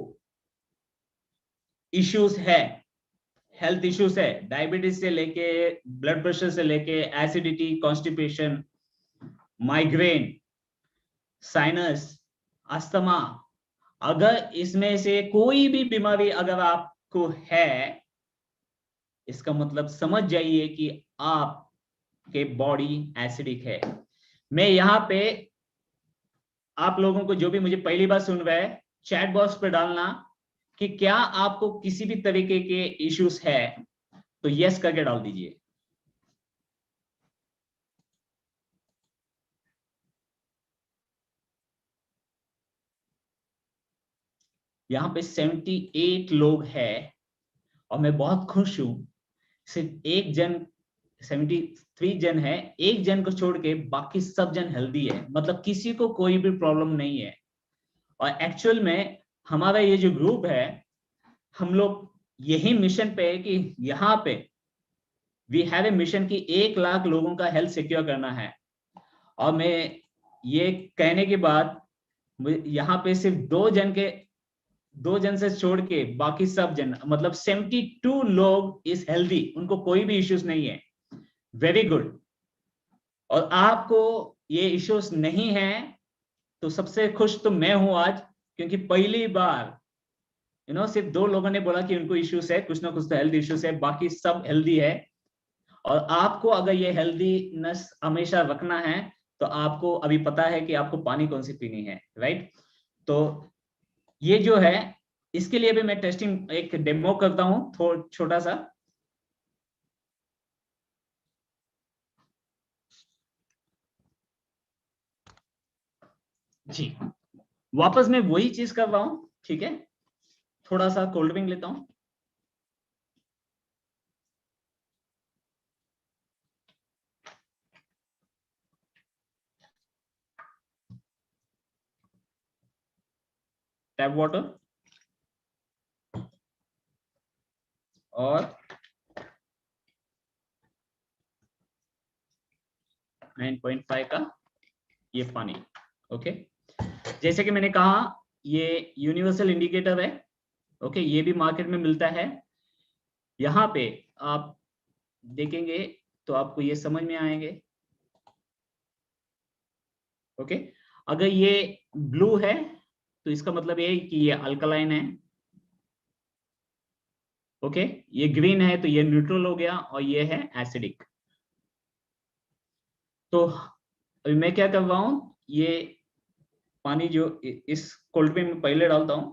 इश्यूज है, हेल्थ इश्यूज है, डायबिटीज से लेके ब्लड प्रेशर से लेके acidity, constipation, migraine, sinus, asthma, अगर इसमें से कोई भी बीमारी अगर आपको है इसका मतलब समझ जाइए कि आपके बॉडी एसिडिक है। मैं यहाँ पे आप लोगों को जो भी मुझे पहली बार सुन रहे हैं चैट बॉक्स पे डालना कि क्या आपको किसी भी तरीके के इश्यूज है तो यस करके डाल दीजिए। यहाँ पे 78 लोग हैं और मैं बहुत खुश हूं। सिर्फ एक जन, 73 जन है, एक जन को छोड़ के बाकी सब जन हेल्दी है, मतलब किसी को कोई भी प्रॉब्लम नहीं है। और एक्चुअल में हमारा ये जो ग्रुप है, हम लोग यही मिशन पे है कि यहाँ पे वी हैव ए मिशन कि 1 लाख लोगों का हेल्थ सिक्योर करना है। और मैं ये कहने के बाद यहाँ पे सिर्फ 2 जन से छोड़ के बाकी सब जन, मतलब 72 लोग इज हेल्दी, उनको कोई भी इश्यूज नहीं है। Very good. और आपको ये इश्यूज नहीं है तो सबसे खुश तो मैं हूं आज, क्योंकि पहली बार सिर्फ 2 लोगों ने बोला कि उनको इश्यूज है, कुछ ना कुछ तो हेल्थ इश्यूज है, बाकी सब हेल्दी है। और आपको अगर ये हेल्दीनेस हमेशा रखना है तो आपको अभी पता है कि आपको पानी कौन सी पीनी है, राइट। तो ये जो है, इसके लिए भी मैं टेस्टिंग एक डेमो करता हूं थोड़ा छोटा सा। जी, वापस मैं वही चीज कर रहा हूं, ठीक है। थोड़ा सा कोल्ड ड्रिंक लेता हूं। टैप वाटर और 9.5 का ये पानी। ओके, जैसे कि मैंने कहा, ये यूनिवर्सल इंडिकेटर है। ओके, ये भी मार्केट में मिलता है। यहाँ पे आप देखेंगे तो आपको ये समझ में आएंगे। ओके, अगर ये ब्लू है तो इसका मतलब ये कि ये अल्कलाइन है। ओके, ये ग्रीन है तो ये न्यूट्रल हो गया, और ये है एसिडिक। तो अभी मैं क्या कर रहा हूं, ये पानी जो इस कोल्ड ड्रिंक में पहले डालता हूं,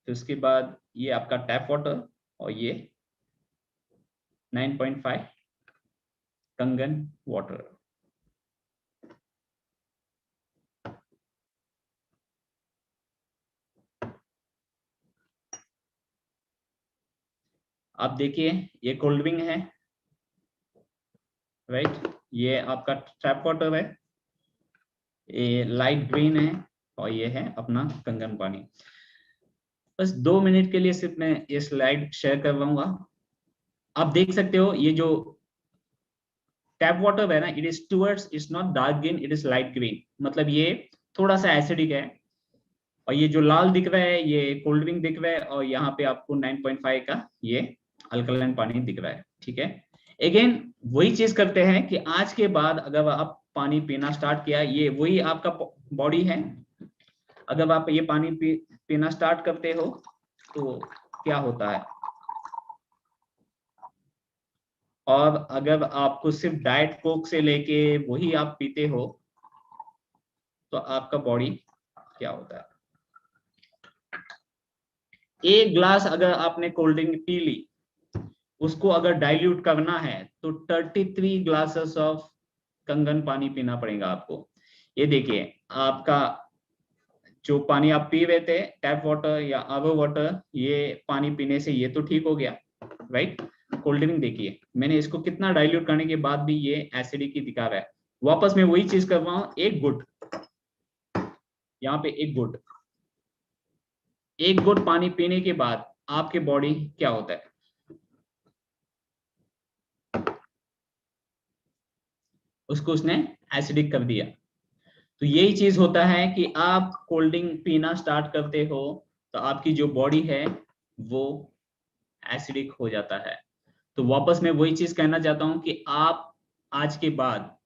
तो उसके बाद ये आपका टैप वाटर और ये 9.5 कंगन वाटर। आप देखिए, ये कोल्ड ड्रिंक है, राइट। ये आपका टैप वाटर है, ये लाइट ग्रीन है, और ये है अपना कंगन पानी। बस 2 मिनट के लिए सिर्फ मैं ये स्लाइड शेयर करवाऊंगा। आप देख सकते हो ये जो टैप वाटर है ना, it is towards, it's not dark green, it is light green, मतलब ये थोड़ा सा एसिडिक है। और ये जो लाल दिख रहा है ये कोल्ड ड्रिंक दिख रहा है, और यहाँ पे आपको 9.5 का ये अल्कलाइन पानी दिख रहा है, ठीक है। अगेन वही चीज करते हैं कि आज के बाद अगर आप पानी पीना स्टार्ट किया, ये वही आपका बॉडी है। अगर आप ये पानी पीना स्टार्ट करते हो तो क्या होता है, और अगर आपको सिर्फ डाइट कोक से लेके वही आप पीते हो तो आपका बॉडी क्या होता है। एक ग्लास अगर आपने कोल्ड ड्रिंक पी ली, उसको अगर डाइल्यूट करना है तो 33 ग्लासेस ऑफ कंगन पानी पीना पड़ेगा आपको। ये देखिए, आपका जो पानी आप पी रहे थे टैप वाटर या आरओ वाटर, ये पानी पीने से ये तो ठीक हो गया, राइट। कोल्ड ड्रिंक देखिए, मैंने इसको कितना डाइल्यूट करने के बाद भी ये एसिडिटी दिखा रहा है। वापस मैं वही चीज कर रहा हूँ, एक गुट, यहाँ पे एक गुट पानी पीने के बाद आपके बॉडी क्या होता है, उसको उसने एसिडिक कर दिया। तो यही चीज होता है कि आप कोल्ड ड्रिंक पीना स्टार्ट करते हो तो आपकी जो बॉडी है वो एसिडिक हो जाता है। तो वापस मैं वही चीज कहना चाहता हूं कि आप आज के बाद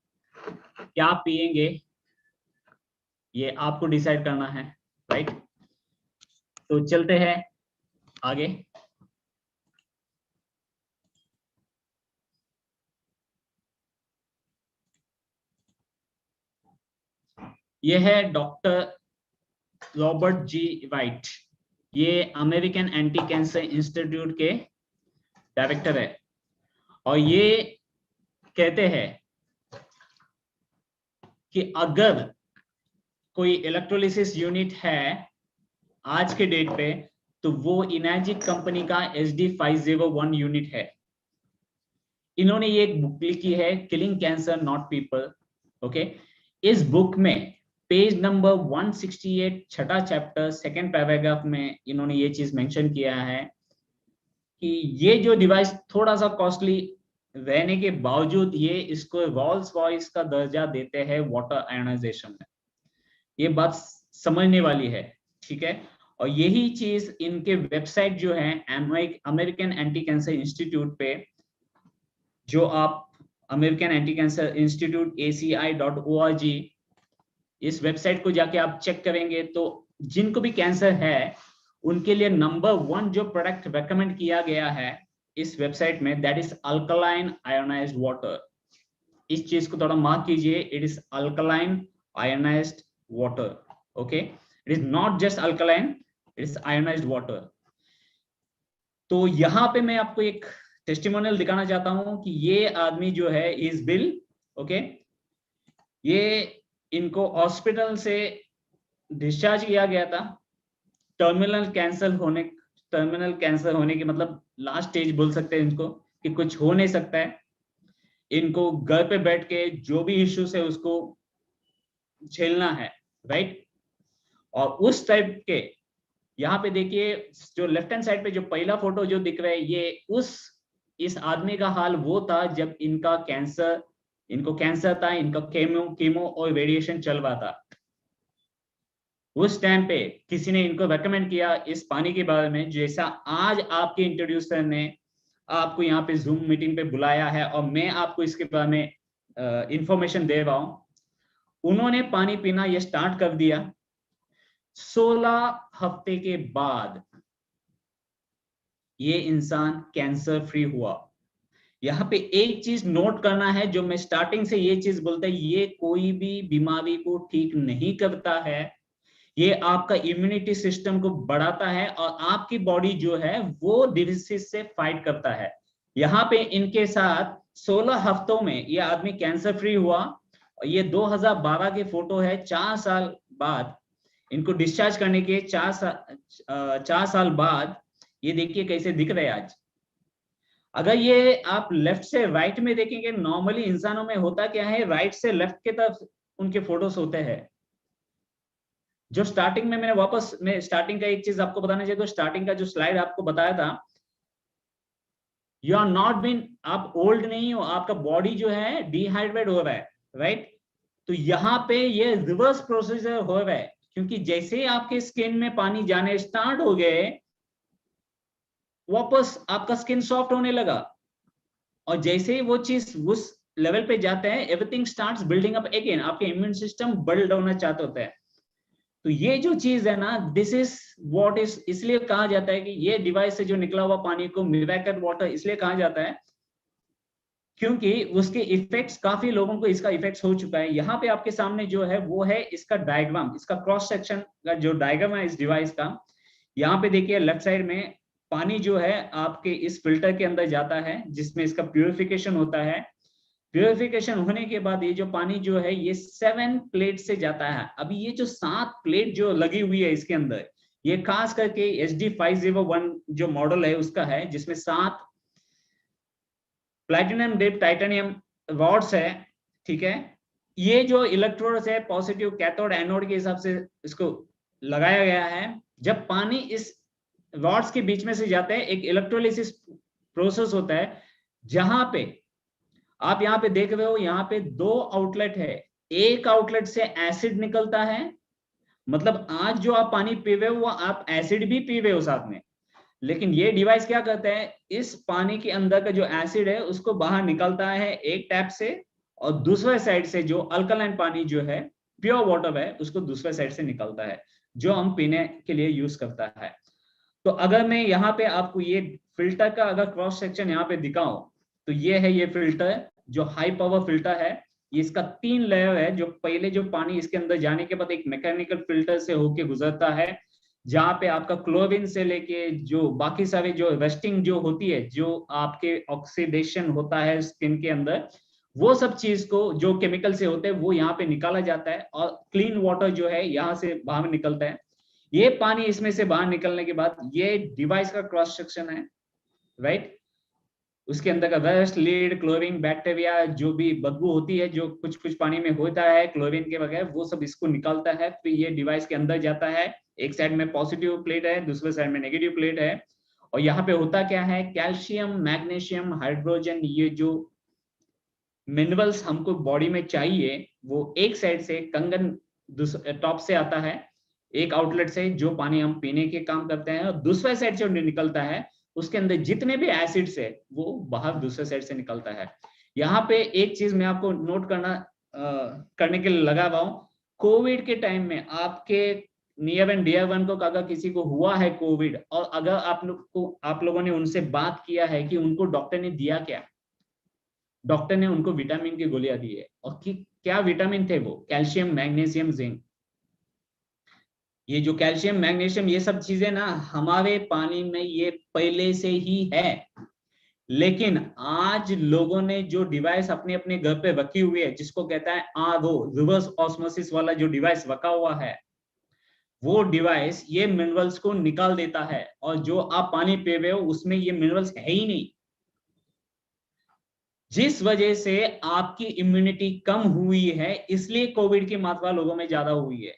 क्या पिएंगे ये आपको डिसाइड करना है, राइट। तो चलते हैं आगे। ये है डॉक्टर रॉबर्ट जी वाइट। ये अमेरिकन एंटी कैंसर इंस्टीट्यूट के डायरेक्टर है, और ये कहते हैं कि अगर कोई इलेक्ट्रोलिसिस यूनिट है आज के डेट पे, तो वो इनर्जिक कंपनी का SD501 यूनिट है। इन्होंने ये एक बुक लिखी है, killing cancer not people. Okay, इस बुक में पेज नंबर 168 छठा चैप्टर सेकंड पैराग्राफ में इन्होंने ये चीज मेंशन किया है कि ये जो डिवाइस थोड़ा सा कॉस्टली रहने के बावजूद ये इसको रोल्स रॉयस का दर्जा देते हैं वाटर आयोनाइजेशन में। ये बात समझने वाली है, ठीक है। और यही चीज इनके वेबसाइट जो है अमेरिकन एंटी कैंसर इंस्टीट्यूट पे, जो आप American anti cancer institute ACI.org, इस वेबसाइट को जाके आप चेक करेंगे तो जिनको भी कैंसर है उनके लिए नंबर 1 जो प्रोडक्ट रेकमेंड किया गया है इस वेबसाइट में, that is alkaline ionised water. इस चीज को थोड़ा मार्क कीजिए, it is alkaline ionised water. Okay, it is not just alkaline, it is ionised water. तो यहाँ पे मैं आपको एक टेस्टिमोनियल दिखाना चाहता हूं कि ये आदमी जो है इस बिल, ओके, ये इनको हॉस्पिटल से डिस्चार्ज किया गया था टर्मिनल कैंसर होने की मतलब लास्ट स्टेज बोल सकते हैं इनको, कि कुछ हो नहीं सकता है। इनको घर पे बैठ के जो भी इश्यूज है उसको झेलना है, राइट। और उस टाइप के यहाँ पे देखिए जो लेफ्ट हैंड साइड पे जो पहला फोटो जो दिख रहा है, ये इस आदमी का हाल वो था जब इनको कैंसर था, इनका कीमो और रेडिएशन चल रहा था। उस टाइम पे किसी ने इनको रेकमेंड किया इस पानी के बारे में, जैसा आज आपके इंट्रोड्यूसर ने आपको यहाँ पे जूम मीटिंग पे बुलाया है और मैं आपको इसके बारे में इंफॉर्मेशन दे रहा हूं। उन्होंने पानी पीना ये स्टार्ट कर दिया। 16 हफ्ते के बाद ये इंसान कैंसर फ्री हुआ। यहाँ पे एक चीज नोट करना है, जो मैं स्टार्टिंग से ये चीज बोलता है, ये कोई भी बीमारी को ठीक नहीं करता है, ये आपका इम्यूनिटी सिस्टम को बढ़ाता है और आपकी बॉडी जो है वो डिजीज से फाइट करता है। यहाँ पे इनके साथ 16 हफ्तों में ये आदमी कैंसर फ्री हुआ। और ये 2012 के फोटो है, 4 साल बाद इनको डिस्चार्ज करने के 4 साल बाद ये देखिए कैसे दिख रहे हैं आज। अगर ये आप लेफ्ट से राइट में देखेंगे, नॉर्मली इंसानों में होता क्या है, राइट से लेफ्ट के तरफ उनके फोटोज होते हैं। जो स्टार्टिंग में मैं स्टार्टिंग का एक चीज आपको बताना चाहिए, तो स्टार्टिंग का जो स्लाइड आपको बताया था, यू आर नॉट बीन, आप ओल्ड नहीं हो, आपका बॉडी जो है डिहाइड्रेट हो रहा है, राइट। तो यहाँ पे ये रिवर्स प्रोसीजर हो रहा है, क्योंकि जैसे ही आपके स्किन में पानी जाने स्टार्ट हो गए, वापस आपका स्किन सॉफ्ट होने लगा। और जैसे ही वो चीज उस लेवल पे जाते हैं, everything starts building up again, आपके इम्यून सिस्टम बिल्ड होना चाहते होते हैं। तो ये जो चीज है ना, दिस इज व्हाट इज, इसलिए कहा जाता है कि ये डिवाइस से जो निकला हुआ पानी को मिराकल वाटर इसलिए कहा जाता है, क्योंकि उसके इफेक्ट्स, काफी लोगों को इसका इफेक्ट्स हो चुका है। यहाँ पे आपके सामने जो है वो है इसका डायग्राम, इसका क्रॉस सेक्शन का जो डायग्राम है इस डिवाइस का। यहाँ पे देखिए लेफ्ट साइड में पानी जो है आपके इस फिल्टर के अंदर जाता है, जिसमें इसका प्यूरिफिकेशन होता है। प्यूरिफिकेशन होने के बाद ये जो पानी जो है ये 7 प्लेट से जाता है। अभी ये जो 7 प्लेट जो लगी हुई है इसके अंदर, ये खास करके SD501 जो मॉडल है उसका है, जिसमें 7 प्लैटिनम डिप टाइटेनियम रॉड्स है, ठीक है। ये जो इलेक्ट्रोड्स है पॉजिटिव कैथोड एनोड के हिसाब से इसको लगाया गया है। जब पानी इस रॉड्स के बीच में से जाता है, एक इलेक्ट्रोलिसिस प्रोसेस होता है, जहां पे आप यहाँ पे देख रहे हो, यहाँ पे 2 आउटलेट है। एक आउटलेट से एसिड निकलता है, मतलब आज जो आप पानी पी रहे हो वो आप एसिड भी पी रहे हो साथ में। लेकिन ये डिवाइस क्या करता है, इस पानी के अंदर का जो एसिड है उसको बाहर निकलता है एक टैप से, और दूसरे साइड से जो अल्कलाइन पानी जो है, प्योर वाटर है, उसको दूसरे साइड से निकलता है, जो हम पीने के लिए यूज करता है। तो अगर मैं यहाँ पे आपको ये फिल्टर का अगर क्रॉस सेक्शन यहाँ पे दिखाऊं, तो ये है ये फिल्टर जो हाई पावर फिल्टर है। ये इसका 3 लेयर है, जो पहले जो पानी इसके अंदर जाने के बाद एक मैकेनिकल फिल्टर से होके गुजरता है, जहाँ पे आपका क्लोरीन से लेके जो बाकी सारे जो रेस्टिंग जो होती है, जो आपके ऑक्सीडेशन होता है स्किन के अंदर, वो सब चीज को जो केमिकल से होते हैं वो यहाँ पे निकाला जाता है, और क्लीन वाटर जो है यहाँ से बाहर निकलता है। ये पानी इसमें से बाहर निकलने के बाद ये डिवाइस का क्रॉस सेक्शन है, राइट। उसके अंदर का रस्ट, लीड, क्लोरीन, बैक्टीरिया, जो भी बदबू होती है जो कुछ कुछ पानी में होता है क्लोरीन के बगैर, वो सब इसको निकालता है। फिर ये डिवाइस के अंदर जाता है। एक साइड में पॉजिटिव प्लेट है, दूसरे साइड में नेगेटिव प्लेट है। और यहाँ पे होता क्या है, कैल्शियम, मैग्नीशियम, हाइड्रोजन, ये जो मिनरल्स हमको बॉडी में चाहिए, वो एक साइड से कंगन टॉप से आता है, एक आउटलेट से जो पानी हम पीने के काम करते हैं, और दूसरे साइड से निकलता है, उसके अंदर जितने भी एसिड्स है वो बाहर दूसरे साइड से निकलता है। यहाँ पे एक चीज मैं आपको नोट करने के लिए लगा रहा हूं। कोविड के टाइम में आपके नियर एंड डियर वन को अगर किसी को हुआ है कोविड, और अगर आप लोगों ने उनसे बात किया है कि उनको डॉक्टर ने दिया क्या, डॉक्टर ने उनको विटामिन की गोलियां दी है। और क्या विटामिन थे वो, कैल्शियम, मैग्नीशियम, जिंक। ये जो कैल्शियम, मैग्नीशियम, ये सब चीजें ना हमारे पानी में ये पहले से ही है। लेकिन आज लोगों ने जो डिवाइस अपने अपने घर पे रखी हुई है, जिसको कहता है आरओ, रिवर्स ऑस्मोसिस वाला जो डिवाइस रखा हुआ है, वो डिवाइस ये मिनरल्स को निकाल देता है, और जो आप पानी पी रहे हो उसमें ये मिनरल्स है ही नहीं, जिस वजह से आपकी इम्यूनिटी कम हुई है। इसलिए कोविड की मात्रा लोगों में ज्यादा हुई है।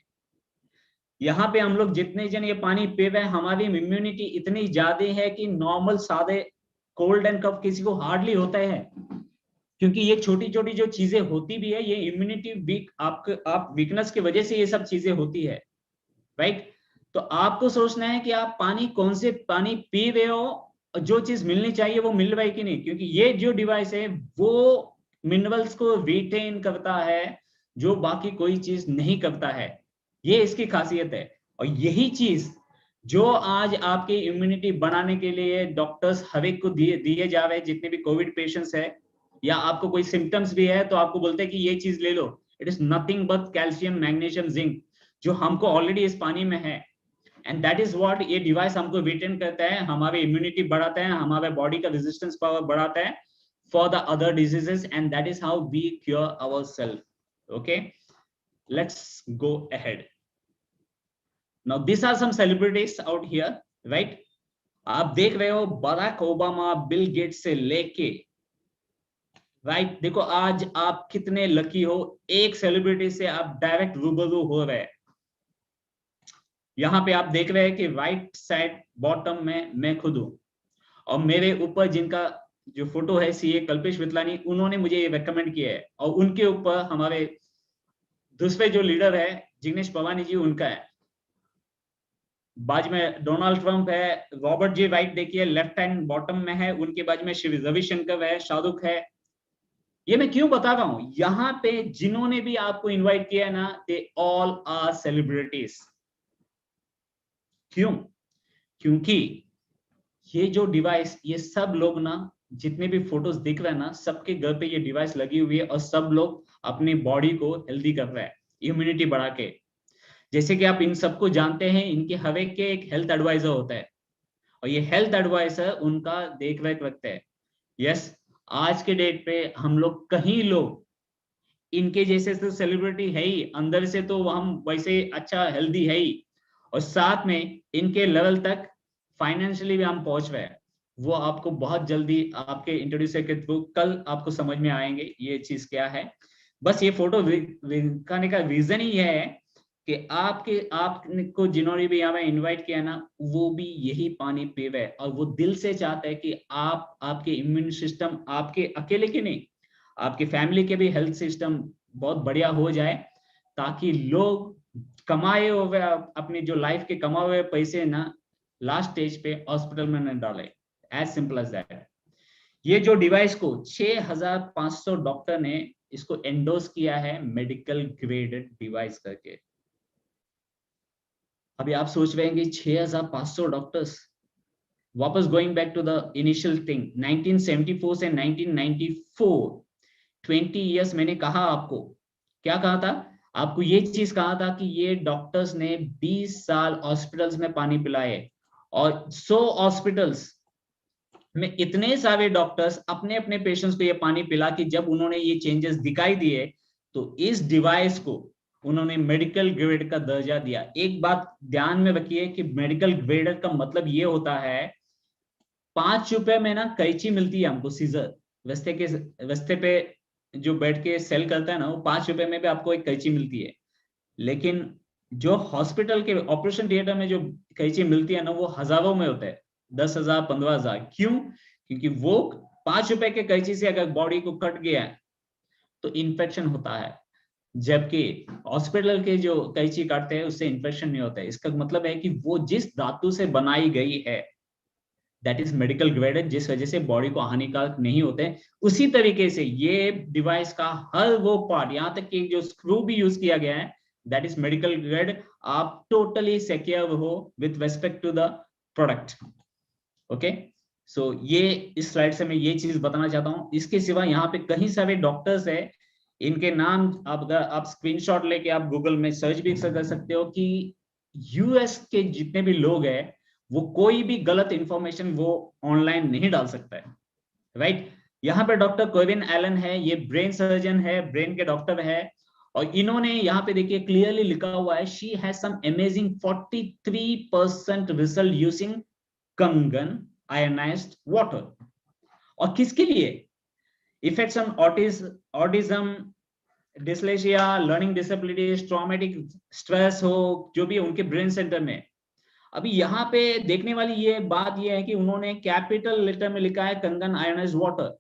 यहाँ पे हम लोग जितने जन ये पानी पी रहे हैं, हमारी इम्यूनिटी इतनी ज्यादा है कि नॉर्मल सादे कोल्ड एंड कफ किसी को हार्डली होता है, क्योंकि ये छोटी छोटी जो चीजें होती भी है, ये इम्यूनिटी वीक आप वीकनेस की वजह से ये सब चीजें होती है, राइट। तो आपको सोचना है कि आप पानी कौन से पानी पी रहे हो, जो चीज मिलनी चाहिए वो मिल रहा है कि नहीं, क्योंकि ये जो डिवाइस है वो मिनरल्स को रिटेन करता है, जो बाकी कोई चीज नहीं करता है। ये इसकी खासियत है। और यही चीज जो आज आपकी इम्यूनिटी बढ़ाने के लिए डॉक्टर्स हर एक को दिए जा रहे हैं, जितने भी कोविड पेशेंट्स है, या आपको कोई सिम्टम्स भी है तो आपको बोलते हैं कि ये चीज ले लो। It is nothing but calcium, magnesium, zinc, जो हमको ऑलरेडी इस पानी में है। एंड दैट इज व्हाट ये डिवाइस हमको रिटेन करता है, हमारी इम्यूनिटी बढ़ाता है, हमारे बॉडी का रेजिस्टेंस पावर बढ़ाता है for the other diseases, and that is how we cure ourselves. Okay, let's go ahead. Now this are some celebrities out here, right. आप देख रहे हो बराक ओबामा, बिल गेट्स से लेके, राइट। देखो आज आप कितने लकी हो, एक सेलिब्रिटी से आप डायरेक्ट रूबरू हो रहे हैं। यहाँ पे आप देख रहे हैं कि राइट साइड बॉटम में मैं खुद हूं, और मेरे ऊपर जिनका जो फोटो है, सीए कल्पेश वितलानी, उन्होंने मुझे ये रेकमेंड किया है, और उनके ऊपर हमारे दूसरे जो लीडर है जिग्नेश पवानी जी, उनका है। बाजू में डोनाल्ड ट्रंप है, रॉबर्ट जी राइट देखिए लेफ्ट हैंड बॉटम में है, उनके बाजू में श्री रविशंकर है, शाहरुख है। ये मैं क्यों बता रहा हूं, यहाँ पे जिन्होंने भी आपको इनवाइट किया ना, दे ऑल आर सेलिब्रिटीज। क्यों? क्योंकि ये जो डिवाइस, ये सब लोग ना, जितने भी फोटोज दिख रहे हैं ना, सबके घर पे ये डिवाइस लगी हुई है, और सब लोग अपनी बॉडी को हेल्दी कर रहे हैं, इम्यूनिटी बढ़ा के। जैसे कि आप इन सबको जानते हैं, इनके हर एक के एक हेल्थ एडवाइजर होता है, और ये हेल्थ एडवाइजर उनका देख रेख रखते हैं। यस, आज के डेट पे हम लोग कहीं लोग इनके जैसे तो सेलिब्रिटी है ही, अंदर से तो हम वैसे अच्छा हेल्दी है ही, और साथ में इनके लेवल तक फाइनेंशियली भी हम पहुंच रहे हैं। वो आपको बहुत जल्दी आपके इंट्रोड्यूसर के थ्रू कल आपको समझ में आएंगे ये चीज क्या है। बस ये फोटो दिखाने का रीजन ही है कि आपको जिन्होंने भी यहाँ इनवाइट किया ना, वो भी यही पानी पी रहे, और वो दिल से चाहते हैं कि आप, आपके इम्यून सिस्टम, आपके अकेले के नहीं, आपकी फैमिली के भी हेल्थ सिस्टम बहुत बढ़िया हो जाए, ताकि लोग कमाए हुए अपनी जो लाइफ के कमाए हुए पैसे ना लास्ट स्टेज पे हॉस्पिटल में न डाले। As simple as that. ये जो डिवाइस को 6500 डॉक्टर ने इसको एंडोर्स किया है मेडिकल ग्रेडेड डिवाइस करके। अभी आप सोच रहे हैं कि 6500 डॉक्टर्स, वापस going back to the initial thing, 1974 से 1994, 20 इयर्स, मैंने कहा आपको, क्या कहा था, आपको ये चीज कहा था कि ये डॉक्टर्स ने 20 साल हॉस्पिटल्स में पानी पिलाए, और 100 हॉस्पिटल्स में इतने सारे डॉक्टर्स अपने अपने पेशेंट्स को ये पानी पिला कि जब उन्होंने ये चेंजेस दिखाई दिए तो इस डिवाइस को उन्होंने मेडिकल ग्रेड का दर्जा दिया। एक बात ध्यान में रखिए कि मेडिकल ग्रेड का मतलब ये होता है, 5 रुपए में ना कैंची मिलती है हमको, सीजर रस्ते पे जो बैठ के सेल करता है ना, वो 5 रुपए में भी आपको एक कैंची मिलती है। लेकिन जो हॉस्पिटल के ऑपरेशन थिएटर में जो कैंची मिलती है ना, वो हजारों में होता है, 10,000 15,000। क्यों? क्योंकि वो 5 रुपए के कैंची से अगर बॉडी को कट गया तो इन्फेक्शन होता है, जबकि हॉस्पिटल के जो कैंची काटते हैं उससे इन्फेक्शन नहीं होता है। इसका मतलब है कि वो जिस धातु से बनाई गई है दैट इज मेडिकल ग्रेडेड, जिस वजह से बॉडी को हानिकारक नहीं होते। उसी तरीके से ये डिवाइस का हर वो पार्ट, यहाँ तक कि जो स्क्रू भी यूज किया गया है, दैट इज मेडिकल ग्रेड। आप टोटली सिक्योर हो with respect to the product. Okay, so ये इस स्लाइड से मैं ये चीज बताना चाहता हूँ। इसके सिवा यहाँ पे कई सारे डॉक्टर्स है, इनके नाम आप स्क्रीनशॉट लेके आप गूगल में सर्च भी कर सकते हो कि यूएस के जितने भी लोग हैं वो कोई भी गलत इंफॉर्मेशन वो ऑनलाइन नहीं डाल सकता है, राइट। यहाँ पे डॉक्टर कोविन एलन है, ये ब्रेन सर्जन है, ब्रेन के डॉक्टर है, और इन्होंने यहाँ पे देखिए क्लियरली लिखा हुआ है, she has some amazing 43% result using Kangen ionized water. और किसके लिए? Effects on autism, dyslexia, learning disabilities, traumatic stress हो, जो भी उनके ब्रेन सेंटर में। अभी यहाँ पे देखने वाली ये बात ये है कि उन्होंने कैपिटल लेटर में लिखा है कंगन आयोनाइज्ड वाटर।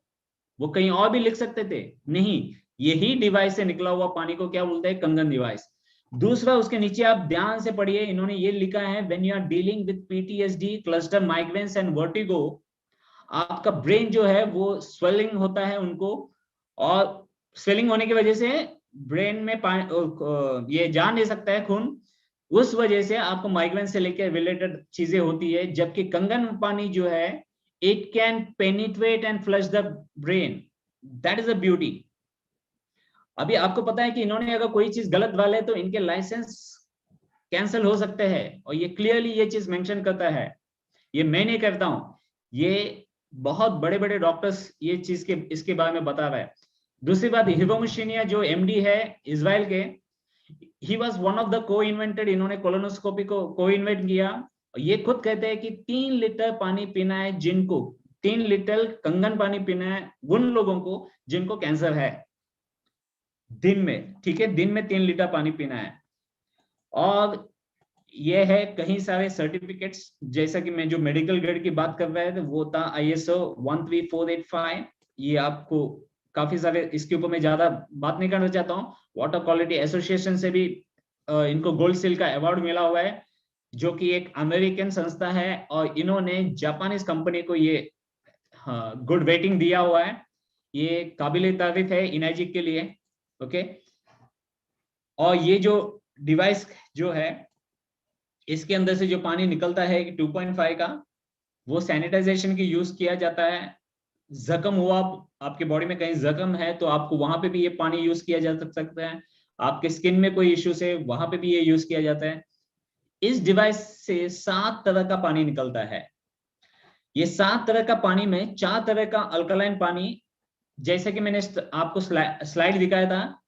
वो कहीं और भी लिख सकते थे, नहीं, यही डिवाइस से निकला हुआ पानी को क्या बोलते हैं? कंगन डिवाइस। दूसरा, उसके नीचे आप ध्यान से पढ़िए, इन्होंने ये लिखा है when you are dealing with PTSD, cluster migraines and vertigo, आपका ब्रेन जो है वो स्वेलिंग होता है उनको, और स्वेलिंग होने की वजह से ब्रेन में ये जा नहीं सकता है खून, उस वजह से आपको माइग्रेन से लेकर रिलेटेड चीजें होती है। जबकि कंगन पानी जो है, it can penetrate and flush the brain, that is a beauty. अभी आपको पता है कि इन्होंने अगर कोई चीज गलत डाले तो इनके लाइसेंस कैंसिल हो सकते हैं, और ये क्लियरली ये चीज मेंशन करता है। ये मैं नहीं करता हूं, ये बहुत बड़े बड़े डॉक्टर्स ये चीज के इसके बारे में बता रहा है। दूसरी बात, हिबोमशीनिया जो एमडी है इजराइल के, he was one of the को इन्वेंटेड, इन्होंने कोलोनोस्कोपी को को इन्वेंट किया। ये खुद कहते हैं कि 3 लीटर पानी पीना है जिनको, 3 लीटर कंगन पानी पीना है उन लोगों को जिनको कैंसर है दिन में, ठीक है, दिन में 3 लीटर पानी पीना है। और ये है कहीं सारे सर्टिफिकेट्स, जैसा कि मैं जो मेडिकल ग्रेड की बात कर रहा है वो था ISO 13485। ये आपको काफी सारे, इसके ऊपर मैं ज्यादा बात नहीं करना चाहता हूँ। वाटर क्वालिटी एसोसिएशन से भी इनको गोल्ड सील का अवार्ड मिला हुआ है, जो कि एक अमेरिकन संस्था है, और इन्होंने जापानीज कंपनी को ये गुड रेटिंग दिया हुआ है। ये काबिल तारीफ है इनाजिक के लिए। ओके, और ये जो डिवाइस जो है, इसके अंदर से जो पानी निकलता है 2.5 का, वो सैनिटाइजेशन की यूज किया जाता है। जख्म हुआ आपके बॉडी में, कहीं जख्म है तो आपको वहां पे भी ये पानी यूज किया जा सकता है। आपके स्किन में कोई इश्यू से वहां पे भी ये यूज किया जाता है। इस डिवाइस से 7 तरह का पानी निकलता है। ये 7 तरह का पानी में 4 तरह का अल्कलाइन पानी, जैसे कि मैंने आपको स्लाइड दिखाया था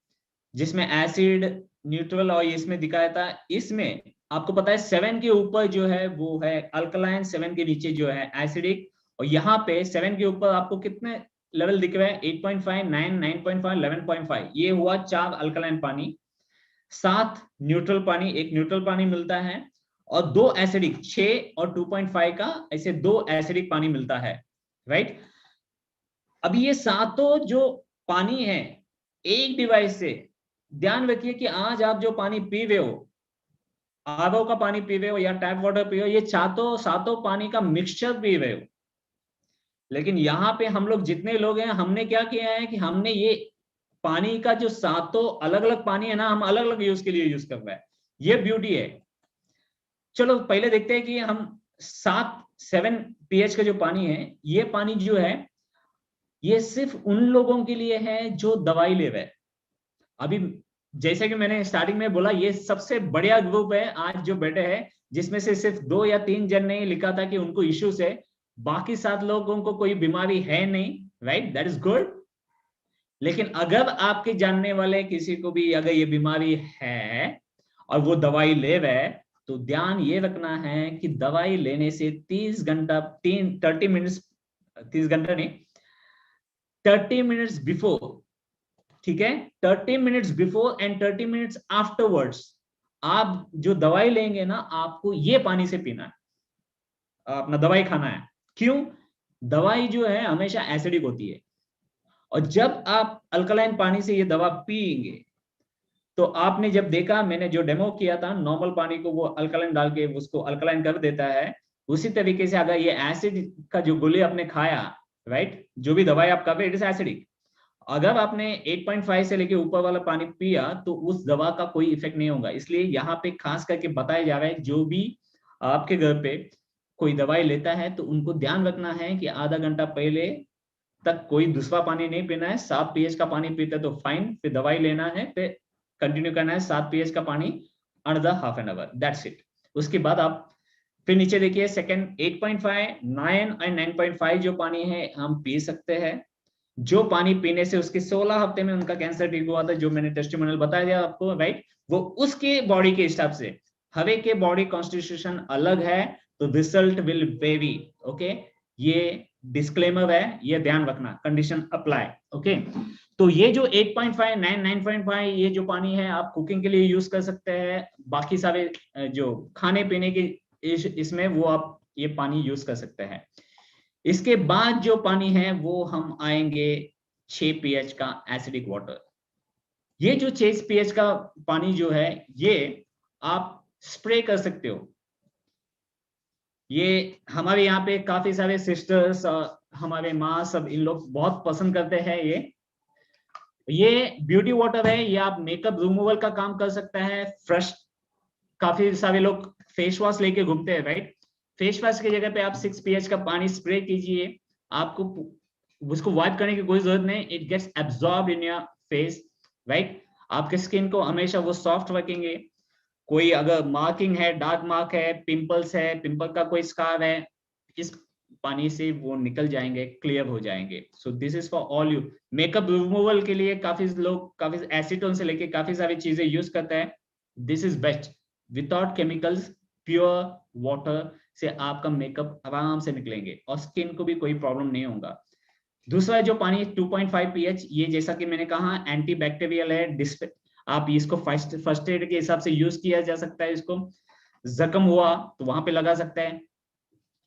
जिसमें एसिड, न्यूट्रल और इसमें दिखाया था, इसमें आपको पता है 7 के ऊपर जो है वो है अल्कलाइन, 7 के नीचे जो है एसिडिक, और यहाँ पे 7 के ऊपर आपको कितने लेवल दिख रहे हैं? 8.5, 9, 9.5, 11.5। ये हुआ 4 अल्कलाइन पानी, 7 न्यूट्रल पानी, एक न्यूट्रल पानी मिलता है, और 2 एसिडिक, 6 और 2.5 का, ऐसे 2 एसिडिक पानी मिलता है, राइट। अब ये सातों जो पानी है एक डिवाइस से, ध्यान रखिए कि आज आप जो पानी पी रहे हो, आरओ का पानी पी रहे हो या टैप वाटर पी रहे हो, ये सातों पानी का मिक्सचर पी रहे हो। लेकिन यहाँ पे हम लोग जितने लोग हैं, हमने क्या किया है कि हमने ये पानी का जो सातों अलग अलग पानी है ना, हम अलग अलग यूज के लिए यूज कर रहे हैं। ये ब्यूटी है। चलो पहले देखते हैं कि हम 7 pH का जो पानी है, ये पानी जो है ये सिर्फ उन लोगों के लिए है जो दवाई ले रहे हैं। अभी जैसे कि मैंने स्टार्टिंग में बोला, ये सबसे बढ़िया ग्रुप है आज जो बैठे हैं, जिसमें से सिर्फ 2 या 3 जन ने लिखा था कि उनको इश्यूज है, बाकी 7 लोगों को कोई बीमारी है नहीं, राइट, दैट इज गुड। लेकिन अगर आपके जानने वाले किसी को भी अगर ये बीमारी है और वो दवाई ले रहे हैं, तो ध्यान ये रखना है कि दवाई लेने से 30 घंटा 30 मिनट्स, 30 घंटा नहीं, 30 मिनट्स बिफोर, ठीक है, 30 minutes before and 30 minutes afterwards, आप जो दवाई लेंगे ना, आपको ये पानी से पीना है, अपना दवाई खाना है। क्यों? दवाई जो है हमेशा एसिडिक होती है, और जब आप अल्कलाइन पानी से ये दवा पिएंगे, तो आपने जब देखा, मैंने जो डेमो किया था, नॉर्मल पानी को वो अल्कलाइन डाल के उसको अल्कलाइन कर देता है, उसी तरीके से अगर ये एसिड का जो गोली आपने खाया, राइट, जो भी दवाई आप कर रहे, इट इज एसिडिक, अगर आपने 8.5 से लेके ऊपर वाला पानी पिया, तो उस दवा का कोई इफेक्ट नहीं होगा। इसलिए यहाँ पे खास करके बताया जा रहा है, जो भी आपके घर पे कोई दवाई लेता है, तो उनको ध्यान रखना है कि आधा घंटा पहले तक कोई दूसरा पानी नहीं पीना है। 7 pH का पानी पीते तो फाइन, फिर दवाई लेना है, फिर कंटिन्यू करना है 7 pH का पानी another half an hour, that's it. उसके बाद आप फिर नीचे देखिए, सेकंड 8.5, 9 एंड 9.5 जो पानी है हम पी सकते हैं। जो पानी पीने से उसके 16 हफ्ते में उनका कैंसर ठीक हुआ था, जो मैंने टेस्टिमोनियल बताया दिया आपको, राइट, वो उसके बॉडी के हिसाब से, हर एक के बॉडी कॉन्स्टिट्यूशन अलग है, तो रिजल्ट विल वेरी, ओके, ये डिस्क्लेमर है, ये ध्यान रखना, कंडीशन अप्लाई, ओके। तो ये जो 8.5, 9, 9.5 ये जो पानी है, आप कुकिंग के लिए यूज कर सकते हैं, बाकी सारे जो खाने पीने के इसमें वो आप ये पानी यूज कर सकते हैं। इसके बाद जो पानी है वो हम आएंगे 6 pH का एसिडिक वाटर। ये जो 6 pH का पानी जो है, ये आप स्प्रे कर सकते हो। ये हमारे यहाँ पे काफी सारे सिस्टर्स और हमारे माँ सब, इन लोग बहुत पसंद करते हैं ये ब्यूटी वाटर है, ये आप मेकअप रिमूवल का काम कर सकता है। फ्रेश, काफी सारे लोग फेस वॉश लेके घूमते हैं, राइट, फेस वॉश की जगह पे आप 6 pH का पानी स्प्रे कीजिए, आपको उसको वाइप करने की कोई जरूरत नहीं, it gets absorb in your face, right. आपके स्किन को हमेशा वो सॉफ्ट रखेंगे। कोई अगर मार्किंग है, डार्क मार्क है, पिंपल्स है, पिंपल का कोई स्कार है, इस पानी से वो निकल जाएंगे, क्लियर हो जाएंगे। So this is for all you. Makeup removal के लिए काफी लोग काफी एसीटोन से लेके काफी सारी चीजें यूज करते हैं, this is best, without chemicals, pure water से आपका मेकअप आराम से निकलेंगे और स्किन को भी कोई प्रॉब्लम नहीं होगा। दूसरा जो पानी 2.5 pH, ये जैसा कि मैंने कहा एंटी बैक्टीरियल है, आप इसको फर्स्ट एड के हिसाब से यूज किया जा सकता है। इसको जख्म हुआ तो वहां पे लगा सकता है।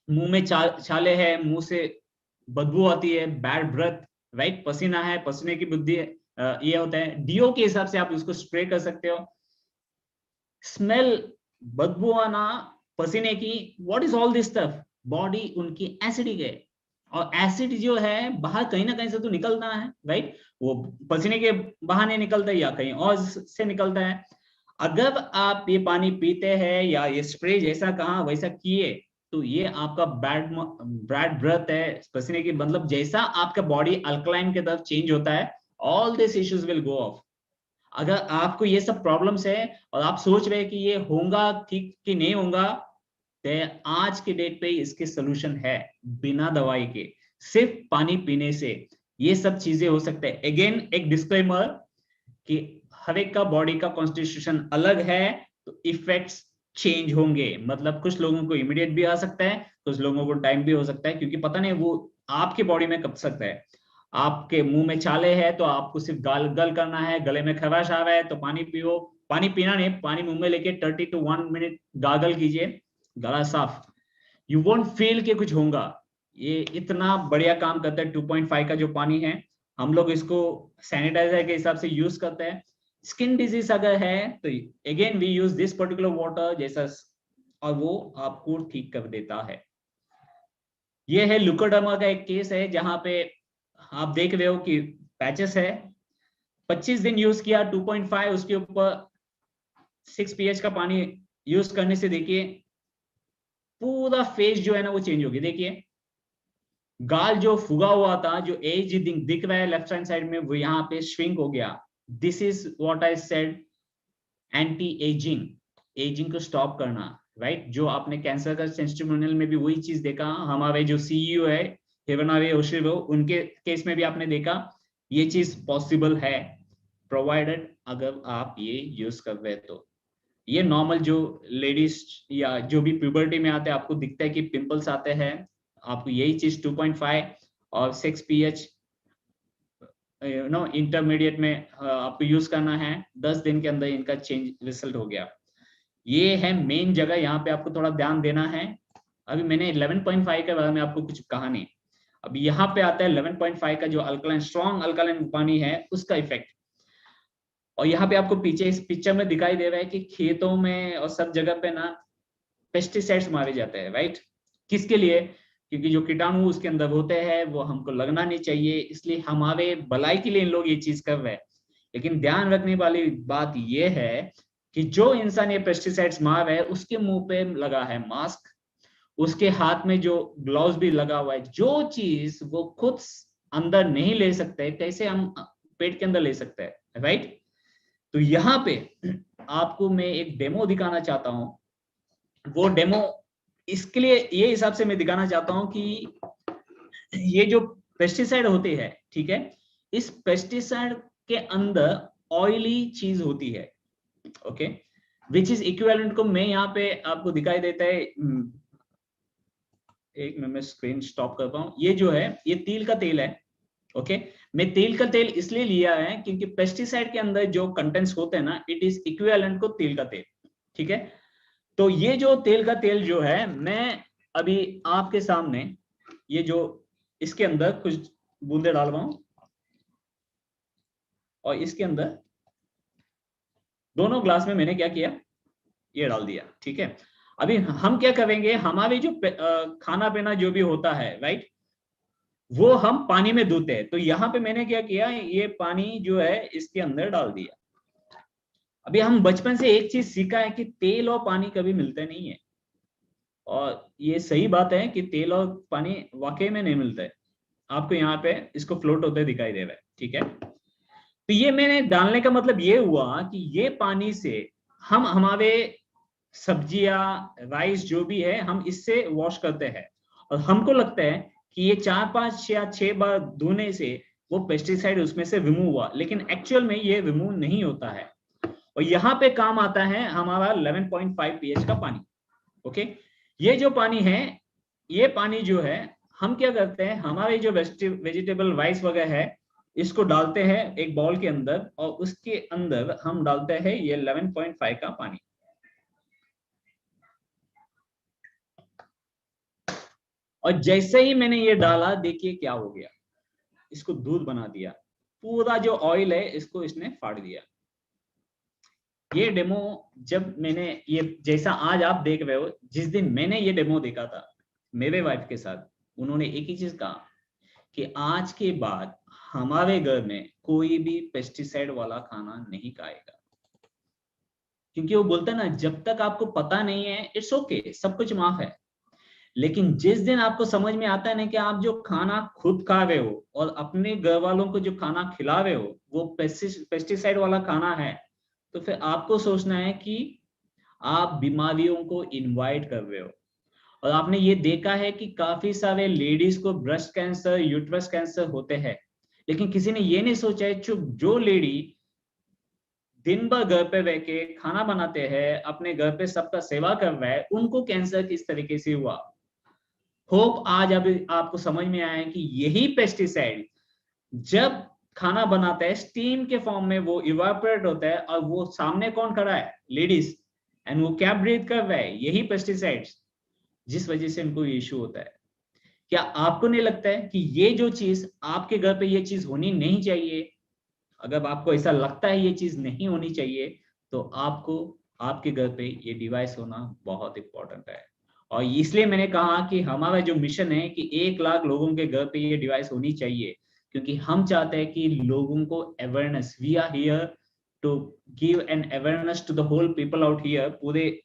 मुंह में छाले है, मुंह से बदबू आती है, बैड ब्रेथ, राइट, पसीना है, पसीने की बुद्धि है, ये होता है, डीओ के हिसाब से आप इसको स्प्रे कर सकते हो। स्मेल, बदबू आना पसीने की, what is all this stuff, body उनकी एसिडिक है, और एसिड जो है बाहर कहीं ना कहीं से तो निकलना है, राइट, वो पसीने के बहाने निकलता है या कहीं और से निकलता है। अगर आप ये पानी पीते हैं या ये स्प्रे जैसा कहा वैसा किए, तो ये आपका बैड ब्रेथ है, पसीने की, मतलब जैसा आपका बॉडी अल्कलाइन की तरफ चेंज होता है, all this issues will go of. अगर आपको ये सब प्रॉब्लम्स है और आप सोच रहे हैं कि ये होगा ठीक कि नहीं होगा, तो आज के डेट पे इसके सोल्यूशन है, बिना दवाई के, सिर्फ पानी पीने से ये सब चीजें हो सकते हैं। अगेन एक डिस्क्लेमर कि हर एक का बॉडी का कॉन्स्टिट्यूशन अलग है, तो इफेक्ट्स चेंज होंगे, मतलब कुछ लोगों को इमीडिएट भी आ सकता है, कुछ लोगों को टाइम भी हो सकता है, क्योंकि पता नहीं वो आपके बॉडी में कब सकता है। आपके मुंह में छाले हैं तो आपको सिर्फ गल करना है, गले में खराश आ रहा है तो पानी पियो, पानी पीना नहीं, पानी मुंह में लेके 30 to 1 मिनट गागल कीजिए, गला साफ, यू वोंट फील कि कुछ होगा। ये इतना बढ़िया काम करता है 2.5 का जो पानी है, हम लोग इसको सैनिटाइजर के हिसाब से यूज करते हैं। स्किन डिजीज अगर है तो again we use this particular water जैसा, और वो आपको ठीक कर देता है। ये है लुकोडर्मा का एक केस है, जहां पे आप देख रहे हो कि पैचेस है, 25 दिन यूज किया 2.5, उसके ऊपर 6 pH का पानी यूज करने से देखिए पूरा फेस जो है ना वो चेंज हो गया। देखिए गाल जो फुगा हुआ था, जो एज दिख रहा है लेफ्ट हैंड साइड में, वो यहाँ पे श्रिंक हो गया, this is what I said, anti ageing, ageing को स्टॉप करना, राइट? जो आपने कैंसर का टेस्टिमोनियल में भी वही चीज देखा, हमारे जो सीईओ है हिरोनावे योशिरो, उनके केस में भी आपने देखा ये चीज पॉसिबल है, प्रोवाइडेड अगर आप ये यूज कर रहे तो। ये नॉर्मल जो लेडीज या जो भी प्यूबर्टी में आते हैं, आपको दिखता है कि पिंपल्स आते हैं, आपको यही चीज 2.5 और 6 pH इंटरमीडिएट में आपको यूज करना है, 10 दिन के अंदर इनका चेंज रिजल्ट हो गया। ये है मेन जगह, यहाँ पे आपको थोड़ा ध्यान देना है। अभी मैंने 11.5 के बारे में आपको कुछ कहा नहीं, अब यहाँ पे आता है 11.5 का जो अल्कलाइन, स्ट्रॉन्ग अल्कलाइन पानी है, उसका इफेक्ट। और यहाँ पे आपको पीछे इस पिक्चर में दिखाई दे रहा है कि खेतों में और सब जगह पे ना पेस्टिसाइड्स मारे जाते हैं, राइट? किसके लिए? क्योंकि जो कीटाणु उसके अंदर होते हैं वो हमको लगना नहीं चाहिए, इसलिए हमारे भलाई के लिए इन लोग ये चीज कर रहे हैं। लेकिन ध्यान रखने वाली बात ये है कि जो इंसान ये पेस्टिसाइड्स मार रहा है उसके मुंह पे लगा है मास्क, उसके हाथ में जो ग्लव्स भी लगा हुआ है, जो चीज वो खुद अंदर नहीं ले सकते कैसे हम पेट के अंदर ले सकते हैं, राइट? तो यहाँ पे आपको मैं एक डेमो दिखाना चाहता हूँ। वो डेमो इसके लिए ये हिसाब से मैं दिखाना चाहता हूँ कि ये जो पेस्टिसाइड होते हैं, ठीक है, इस पेस्टिसाइड के अंदर ऑयली चीज होती है, ओके, विच इज इक्विवेलेंट को मैं यहाँ पे आपको दिखाई देता है। एक मिनट में स्क्रीन स्टॉप करता हूँ। ये जो है ये तिल का तेल है, ओके। मैं तेल का तेल इसलिए लिया है क्योंकि पेस्टिसाइड के अंदर जो कंटेंट्स होते हैं ना, इट इज इक्विवेलेंट को तेल का तेल, ठीक है। तो ये जो तेल का तेल जो है, मैं अभी आपके सामने ये जो इसके अंदर कुछ बूंदे डाल रहा हूं और इसके अंदर दोनों ग्लास में मैंने क्या किया, ये डाल दिया, ठीक है। अभी हम क्या करेंगे, हमारे जो खाना पीना जो भी होता है, राइट, वो हम पानी में धोते हैं। तो यहाँ पे मैंने क्या किया, ये पानी जो है इसके अंदर डाल दिया। अभी हम बचपन से एक चीज सीखा है कि तेल और पानी कभी मिलते नहीं है, और ये सही बात है कि तेल और पानी वाकई में नहीं मिलता है। आपको यहाँ पे इसको फ्लोट होते दिखाई दे रहा है, ठीक है। तो ये मैंने डालने का मतलब ये हुआ कि ये पानी से हम हमारे सब्जियां, राइस जो भी है, हम इससे वॉश करते हैं, और हमको लगता है कि ये 4, 5 या 6 बार धोने से वो पेस्टिसाइड उसमें से रिमूव हुआ, लेकिन एक्चुअल में ये रिमूव नहीं होता है। और यहाँ पे काम आता है हमारा 11.5 pH का पानी, ओके। ये जो पानी है, ये पानी जो है, हम क्या करते हैं, हमारे जो वेजिटेबल राइस वगैरह है, इसको डालते हैं एक बाउल के अंदर, और उसके अंदर हम डालते हैं ये 11.5 का पानी। और जैसे ही मैंने ये डाला, देखिए क्या हो गया, इसको दूध बना दिया, पूरा जो ऑयल है इसको इसने फाड़ दिया। ये डेमो जब मैंने ये, जैसा आज आप देख रहे हो, जिस दिन मैंने ये डेमो देखा था मेरे वाइफ के साथ, उन्होंने एक ही चीज कहा कि आज के बाद हमारे घर में कोई भी पेस्टिसाइड वाला खाना नहीं खाएगा। क्योंकि वो बोलता है ना, जब तक आपको पता नहीं है इट्स ओके, सब कुछ माफ है, लेकिन जिस दिन आपको समझ में आता है ना कि आप जो खाना खुद खा रहे हो और अपने घर वालों को जो खाना खिला रहे हो वो पेस्टिसाइड वाला खाना है, तो फिर आपको सोचना है कि आप बीमारियों को इनवाइट कर रहे हो। और आपने ये देखा है कि काफी सारे लेडीज को ब्रेस्ट कैंसर, यूट्रस कैंसर होते हैं, लेकिन किसी ने ये नहीं सोचा है जो लेडी दिन भर घर पे रह के खाना बनाते हैं, अपने घर पे सबका सेवा कर रहा है, उनको कैंसर किस तरीके से हुआ। होप आज अभी आपको समझ में आया है कि यही पेस्टिसाइड जब खाना बनाता है स्टीम के फॉर्म में, वो इवापोरेट होता है, और वो सामने कौन खड़ा है, लेडीज, एंड वो क्या ब्रीथ कर रहा है, यही पेस्टिसाइड्स, जिस वजह से इनको इश्यू होता है। क्या आपको नहीं लगता है कि ये जो चीज आपके घर पे ये चीज होनी नहीं चाहिए? अगर आपको ऐसा लगता है ये चीज नहीं होनी चाहिए, तो आपको आपके घर पे ये डिवाइस होना बहुत इंपॉर्टेंट है। और इसलिए मैंने कहा कि हमारा जो मिशन है कि 1 लाख लोगों के घर पे ये डिवाइस होनी चाहिए, क्योंकि हम चाहते हैं कि लोगों को awareness, we are here to give an awareness to the whole people out here, पूरे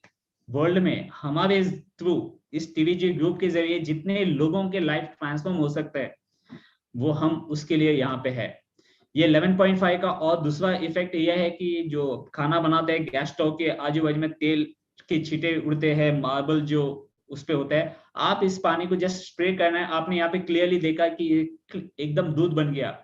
वर्ल्ड में हमारे थ्रू, इस टीवीजी ग्रुप के जरिए जितने लोगों के लाइफ ट्रांसफॉर्म हो सकता है, वो हम उसके लिए यहाँ पे है। ये 11.5 का और दूसरा इफेक्ट यह है कि जो खाना बनाते हैं गैस स्टोव के आजू बाजू में तेल के छींटे उड़ते हैं, मार्बल जो उस पे होता है, आप इस पानी को जस्ट स्प्रे करना है। आपने यहाँ पे क्लियरली देखा कि ये एकदम दूध बन गया।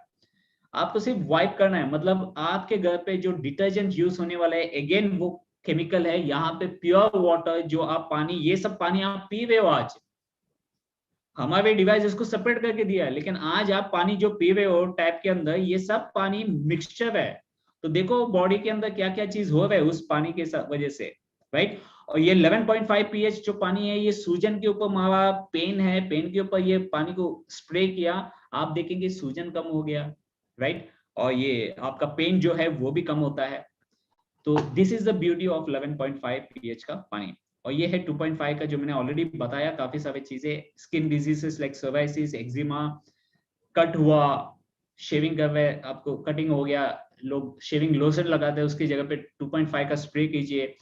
आपको सिर्फ वाइप करना है, मतलब आपके घर पे जो डिटर्जेंट यूज होने वाला है अगेन वो केमिकल है, यहाँ पे प्योर वाटर जो आप पानी, ये सब पानी आप पी रहे हो आज, हमारे डिवाइस इसको सेपरेट करके दिया है, लेकिन आज आप पानी जो पी रहे हो टैप के अंदर ये सब पानी मिक्सचर है। तो देखो बॉडी के अंदर क्या क्या चीज हो रहा है उस पानी के वजह से, राइट। और ये 11.5 पीएच जो पानी है ये सूजन के ऊपर मारा, पेन है, पेन के ऊपर ये पानी को स्प्रे किया, आप देखेंगे सूजन कम हो गया, राइट। और ये आपका पेन जो है वो भी कम होता है। तो this is the beauty of 11.5 pH का पानी। और ये है 2.5 का जो मैंने ऑलरेडी बताया, काफी सारी चीजें, skin diseases like psoriasis, eczema, cut हुआ, शेविंग कर रहे आपको कटिंग हो गया, लोग शेविंग लोशन लगाते हैं, उसकी जगह पे 2.5 का स्प्रे कीजिए।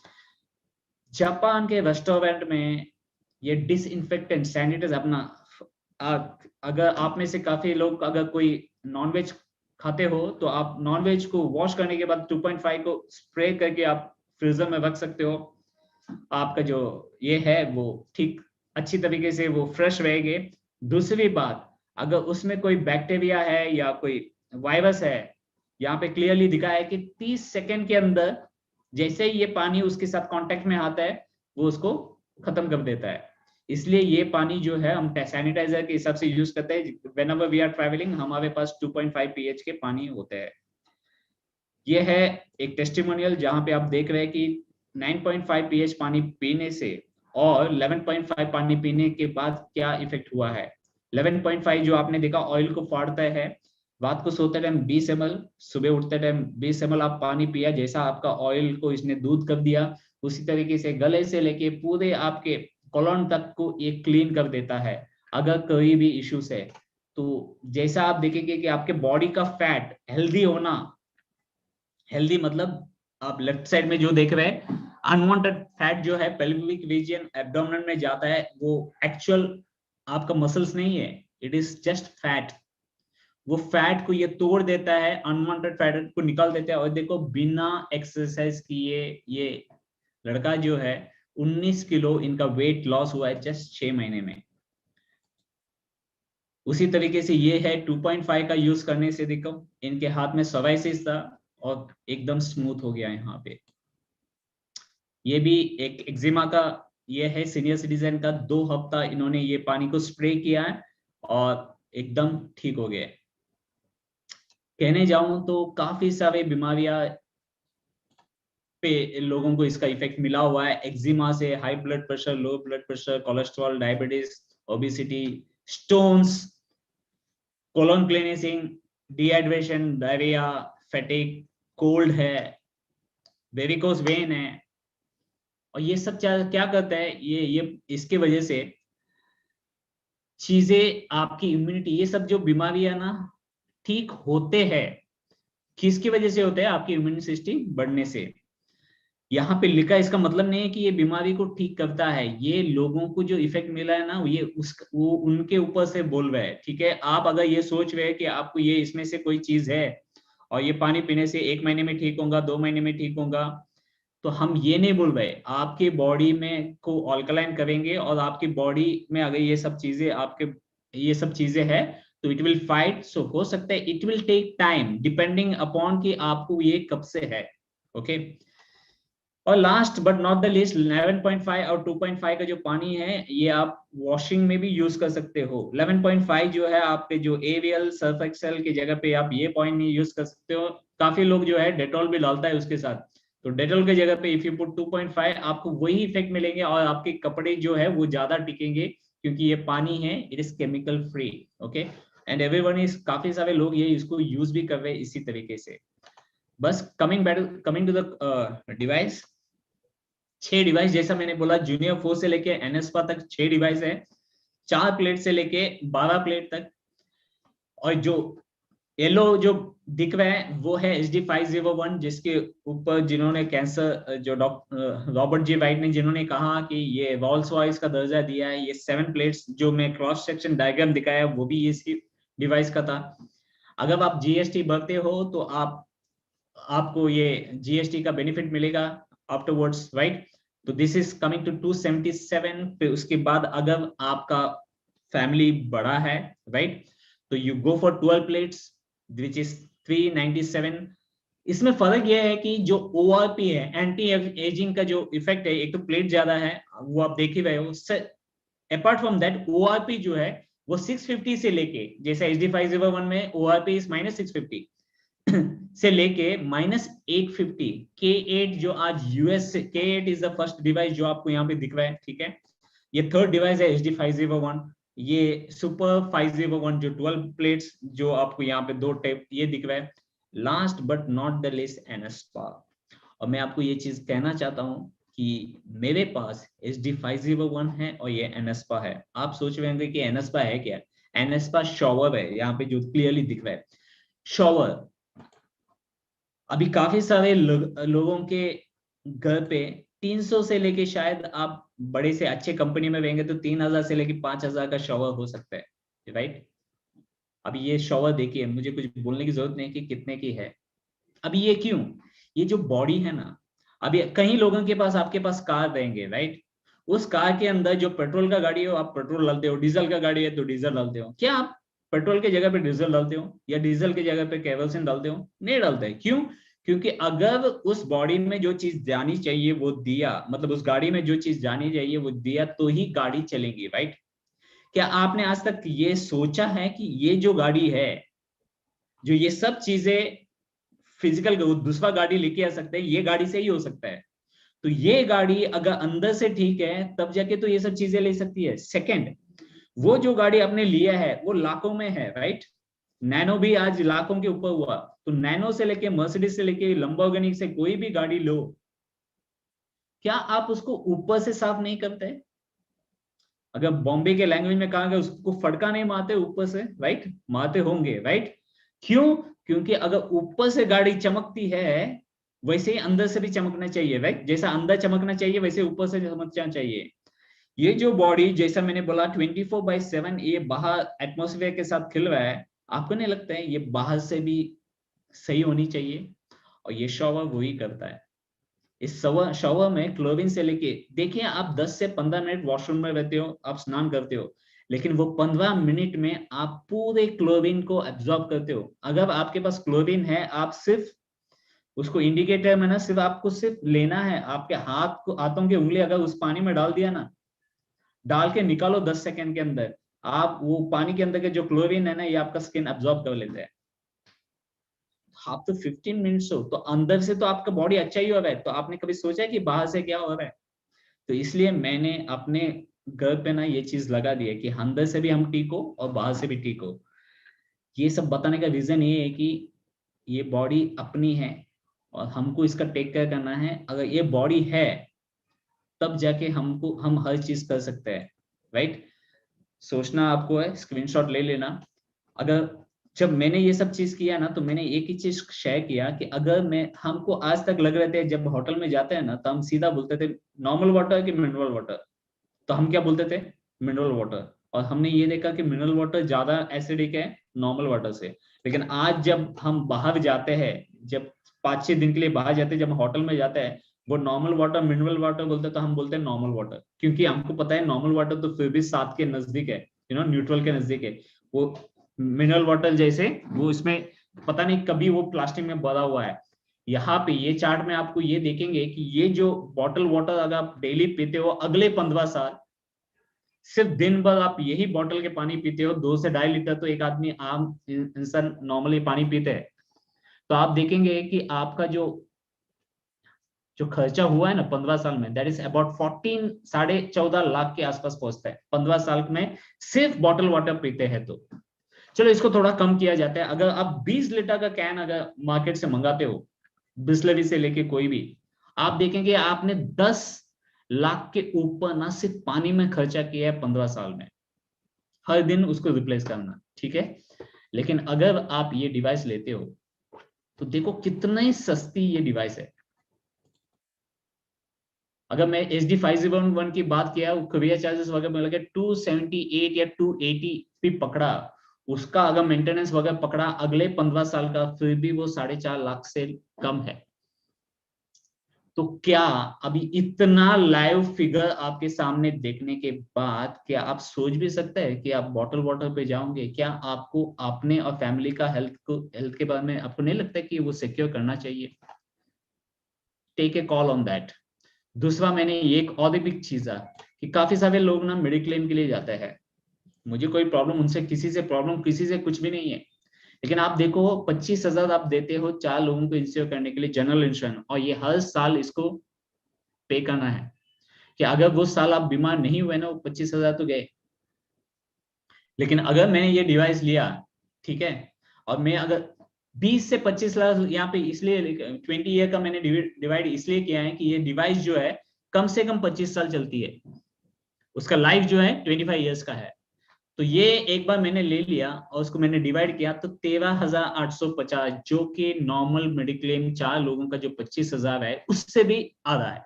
जापान के रेस्टोरेंट में ये डिसइंफेक्टेंट सैनिटाइज अपना, अगर आप में से काफी लोग अगर कोई नॉनवेज खाते हो तो आप नॉनवेज को वॉश करने के बाद 2.5 को स्प्रे करके आप फ्रीजर में रख सकते हो। आपका जो ये है वो ठीक अच्छी तरीके से वो फ्रेश रहेंगे। दूसरी बात, अगर उसमें कोई बैक्टीरिया है या कोई वायरस है, यहाँ पे क्लियरली दिखा है कि 30 सेकंड के अंदर जैसे ही ये पानी उसके साथ कांटेक्ट में आता है वो उसको खत्म कर देता है। इसलिए ये पानी जो है हम सैनिटाइजर के हिसाब से यूज करते हैं। व्हेनेवर वी आर ट्रैवलिंग हमारे पास 2.5 पीएच के पानी होते हैं। ये है एक टेस्टिमोनियल जहां पे आप देख रहे हैं कि 9.5 पीएच पानी पीने से और 11.5 पानी पीने के बाद क्या इफेक्ट हुआ है। 11.5 जो आपने देखा ऑयल को फाड़ता है, रात को सोते टाइम 20 ml, सुबह उठते टाइम 20 ml आप पानी पिया, जैसा आपका ऑयल को इसने दूध कर दिया, उसी तरीके से गले से लेके पूरे आपके कोलन तक को ये क्लीन कर देता है। अगर कोई भी इश्यूज है तो जैसा आप देखेंगे कि आपके बॉडी का फैट हेल्दी होना, हेल्दी मतलब आप लेफ्ट साइड में जो देख रहे हैं अनवांटेड फैट जो है पेल्विक रीजन एब्डोमेन में जाता है, वो एक्चुअल आपका मसल्स नहीं है, इट इज जस्ट फैट। वो फैट को ये तोड़ देता है, अनवांटेड फैट को निकाल देता है। और देखो बिना एक्सरसाइज किए ये लड़का जो है 19 किलो इनका वेट लॉस हुआ है जस्ट 6 महीने में। उसी तरीके से ये है 2.5 का यूज करने से देखो इनके हाथ में सोराइसिस था और एकदम स्मूथ हो गया यहाँ पे। ये भी एक एक्जिमा का ये है, सीनियर सिटीजन का 2 हफ्ता इन्होंने ये पानी को स्प्रे किया है और एकदम ठीक हो गए। कहने जाऊं तो काफी सारे बीमारियां पे लोगों को इसका इफेक्ट मिला हुआ है, एक्जिमा से high blood pressure, low blood pressure, cholesterol, diabetes, obesity, stones, colon cleansing, dehydration, diarrhoea, fatigue, cold है, वेरिकोस वेन है। और ये सब क्या करता है, ये इसके वजह से चीजें आपकी इम्यूनिटी, ये सब जो बीमारियां ना ठीक होते हैं, किसकी वजह से होते हैं, आपकी इम्यून सिस्टम बढ़ने से। यहाँ पे लिखा, इसका मतलब नहीं है कि ये बीमारी को ठीक करता है, ये लोगों को जो इफेक्ट मिला है ना ये वो उनके ऊपर से बोल रहे हैं, ठीक है। आप अगर ये सोच रहे हैं कि आपको ये इसमें से कोई चीज है और ये पानी पीने से 1 महीने में ठीक होगा, 2 महीने में ठीक होगा, तो हम ये नहीं बोल रहे। आपकी बॉडी में को ऑल्कलाइन करेंगे और आपकी बॉडी में अगर ये सब चीजें आपके ये सब चीजें है तो इट विल फाइट। सो हो सकता है it will take time depending upon कि आपको ये कब से है, ओके। और last but not the least 11.5 और 2.5 का जो पानी है ये आप वॉशिंग में भी यूज कर सकते हो। 11.5 जो है आपके जो एवियल सर्फ एक्सेल की जगह पे आप ये पॉइंट नहीं यूज कर सकते हो। काफी लोग जो है डेटॉल भी डालता है उसके साथ, तो डेटॉल की जगह पे इफ यू पुट 2.5 आपको वही इफेक्ट मिलेंगे और आपके कपड़े जो है वो ज्यादा टिकेंगे, क्योंकि ये पानी है, it is chemical free, okay. And everyone is, काफी सारे लोग ये इसको यूज भी कर रहे हैं इसी तरीके से। बस coming to the device, 6 device जैसा मैंने बोला, जूनियर 4 से लेके एनएसपा तक 6 डिवाइस है, 4 प्लेट से लेके 12 प्लेट तक। और जो येलो जो दिख रहा है वो है HD501, जिसके ऊपर जिन्होंने कैंसर जो रॉबर्ट जी वाइट ने जिन्होंने कहा कि ये रॉल्स रॉयस का दर्जा दिया है। ये 7 प्लेट्स जो मैं क्रॉस सेक्शन डायग्राम दिखाया वो भी इसी डिवाइस का था। अगर आप जीएसटी भरते हो तो आपको ये जीएसटी का बेनिफिट मिलेगा आफ्टरवर्ड्स, राइट। तो दिस इज कमिंग टू 277। फिर उसके बाद अगर आपका फैमिली बड़ा है, राइट, तो you go for 12 plates which is 397। इसमें फर्क यह है कि जो ओआरपी है, एंटी एजिंग का जो इफेक्ट है, एक तो प्लेट ज्यादा है, वो आप देख ही रहे हो। अपार्ट फ्रॉम दैट ओआरपी जो है वो 650 से लेके, जैसे HD501 में ओआरपी इज -650 से लेके -850 K8, जो आज यूएस से K8 is the first device जो आपको यहाँ पे दिख रहा है, ठीक है। ये थर्ड डिवाइस है HD501। ये सुपर 501 जो 12 प्लेट्स जो आपको यहाँ पे दो टेप ये दिख रहा है। Last but not the least एनएसपा। और मैं आपको ये चीज कहना चाहता हूँ कि मेरे पास HD501 है और ये एनएसपा है। आप सोच रहे होंगे कि एनएसपा है क्या। एनएसपा शॉवर है, यहाँ पे जो क्लियरली दिख रहा है शॉवर। अभी काफी सारे लोगों के घर पे 300 से लेके, शायद आप बड़े से अच्छे कंपनी में रहेंगे तो 3000 से लेके 5000 का शॉवर हो सकता है, राइट। अभी ये शॉवर देखिए, मुझे कुछ बोलने की जरूरत नहीं कि कितने की है। अभी ये क्यों, ये जो बॉडी है ना, अभी कई लोगों के पास, आपके पास कार रहेंगे, राइट। उस कार के अंदर जो पेट्रोल का गाड़ी हो आप पेट्रोल डालते हो, डीजल का गाड़ी है तो डीजल डालते हो। क्या आप पेट्रोल की जगह पे डीजल डालते हो या डीजल की जगह पे केरोसिन डालते हो? नहीं डालते। क्यों? क्योंकि अगर उस बॉडी में जो चीज जानी चाहिए वो दिया, मतलब उस गाड़ी में जो चीज जानी चाहिए वो दिया, तो ही गाड़ी चलेगी, राइट। क्या आपने आज तक ये सोचा है कि ये जो गाड़ी है, जो ये सब चीजें फिजिकल दूसरा गाड़ी लेके आ सकते हैं, ये गाड़ी से ही हो सकता है। तो ये गाड़ी अगर अंदर से ठीक है तब जाके तो ये सब चीजें ले सकती है। सेकंड, वो जो गाड़ी आपने लिया है वो लाखों में है, राइट। नैनो भी आज लाखों के ऊपर हुआ। तो नैनो से लेके मर्सिडीज से लेके लंबोर्गिनी से कोई भी गाड़ी लो, क्या आप उसको ऊपर से साफ नहीं करते? अगर बॉम्बे के लैंग्वेज में कहा गया उसको फटका नहीं मारते ऊपर से, राइट। मारते होंगे, राइट। क्यों? क्योंकि अगर ऊपर से गाड़ी चमकती है वैसे ही अंदर से भी चमकना चाहिए, राइट। जैसा अंदर चमकना चाहिए वैसे ऊपर से चमकना चाहिए। ये जो बॉडी, जैसा मैंने बोला 24/7 ये बाहर एटमोसफेयर के साथ खिल रहा है, आपको नहीं लगता है ये बाहर से भी सही होनी चाहिए? और ये शॉवर वही करता है। इस शॉवर में क्लोरीन से लेके, देखिए आप 10 से 15 मिनट वॉशरूम में रहते हो, आप स्नान करते हो, लेकिन वो 15 मिनट में आप पूरे क्लोरीन को एब्जॉर्ब करते हो। अगर आपके पास क्लोरीन है, आप सिर्फ उसको इंडिकेटर में ना, सिर्फ आपको सिर्फ लेना है, आपके हाथ को, हाथों की उंगली अगर उस पानी में डाल दिया ना, डाल के निकालो 10 सेकंड के अंदर, आप वो पानी के अंदर के जो क्लोरीन है ना, ये आपका स्किन एब्जॉर्ब कर लेता है। आप तो 15 मिनट्स हो तो अंदर से तो आपका बॉडी अच्छा ही हो रहा है, तो आपने कभी सोचा है कि बाहर से क्या हो रहा है? तो इसलिए मैंने अपने घर पे ना ये चीज लगा दी है कि अंदर से भी हम ठीक हो और बाहर से भी ठीक हो। ये सब बताने का रीजन ये है कि ये बॉडी अपनी है और हमको इसका टेक केयर करना है। अगर ये बॉडी है तब जाके हम हर चीज कर सकते हैं, राइट। सोचना आपको है, स्क्रीनशॉट ले लेना। अगर जब मैंने ये सब चीज किया ना, तो मैंने एक ही चीज शेयर किया कि अगर मैं, हमको आज तक लग रहे थे जब होटल में जाते हैं ना, तो हम सीधा बोलते थे नॉर्मल वाटर कि मिनरल वाटर। तो हम क्या बोलते थे? Mineral water. और हमने ये देखा कि मिनरल वाटर ज्यादा एसिडिक है नॉर्मल वाटर से। लेकिन आज जब हम बाहर जाते हैं, जब 5-6 दिन के लिए बाहर जाते हैं, जब होटल में जाते हैं, वो नॉर्मल वाटर मिनरल वाटर बोलते हैं, तो हम बोलते हैं नॉर्मल वाटर, क्योंकि हमको पता है नॉर्मल वाटर तो फिर भी 7 के नजदीक है, न्यूट्रल के नजदीक है। वो मिनरल वाटर जैसे वो इसमें पता नहीं कभी वो प्लास्टिक में भरा हुआ है। यहाँ पे ये चार्ट में आपको ये देखेंगे कि ये जो बॉटल वाटर अगर आप डेली पीते हो अगले 15 साल, सिर्फ दिन भर आप यही बॉटल के पानी पीते हो, 2 से 2.5 लीटर तो एक आदमी आम इंसान नॉर्मली पानी पीते हैं, तो आप देखेंगे कि आपका जो जो खर्चा हुआ है ना 15 साल में, दैट इज अबाउट 14-14.5 लाख के आसपास पहुंचता है 15 साल में, सिर्फ बॉटल वाटर पीते हैं। तो चलो इसको थोड़ा कम किया जाता है। अगर आप 20 लीटर का कैन अगर मार्केट से मंगाते हो, बिस्लरी से लेके कोई भी, आप देखेंगे आपने 10 लाख के ऊपर ना सिर्फ पानी में खर्चा किया है 15 साल में, हर दिन उसको रिप्लेस करना, ठीक है। लेकिन अगर आप ये डिवाइस लेते हो तो देखो कितना सस्ती ये डिवाइस है। अगर मैं HD501 की बात किया, कुरियर चार्जेस वगैरह में लगे 278 या 280 भी पकड़ा, उसका अगर मेंटेनेंस वगैरह पकड़ा अगले 15 साल का, फिर भी वो 4.5 लाख से कम है। तो क्या अभी इतना लाइव फिगर आपके सामने देखने के बाद क्या आप सोच भी सकते हैं कि आप बॉटल वाटर पे जाओगे? क्या आपको अपने और फैमिली का हेल्थ के बारे में आपको नहीं लगता कि वो सिक्योर करना चाहिए? Take a call on that. दूसरा, मैंने ये एक और भी चीज है कि काफी सारे लोग ना मेडिक्लेम के लिए जाते हैं। मुझे कोई प्रॉब्लम उनसे, किसी से प्रॉब्लम किसी से कुछ भी नहीं है, लेकिन आप देखो 25,000 आप देते हो 4 लोगों को इंश्योर करने के लिए, जनरल इंश्योरेंस, और ये हर साल इसको पे करना है कि अगर वो साल आप बीमार नहीं हुए ना, वो 25,000 तो गए। लेकिन अगर मैंने ये डिवाइस लिया, ठीक है, और मैं अगर 20 से 25 लाख यहाँ पे, इसलिए 20 ईयर का मैंने डिवाइड इसलिए किया है कि ये डिवाइस जो है कम से कम 25 साल चलती है, उसका लाइफ जो है 25 ईयर्स का है। तो ये एक बार मैंने ले लिया और उसको मैंने डिवाइड किया तो 13,850, जो कि नॉर्मल मेडिक्लेम 4 लोगों का जो 25,000 है उससे भी आधा है।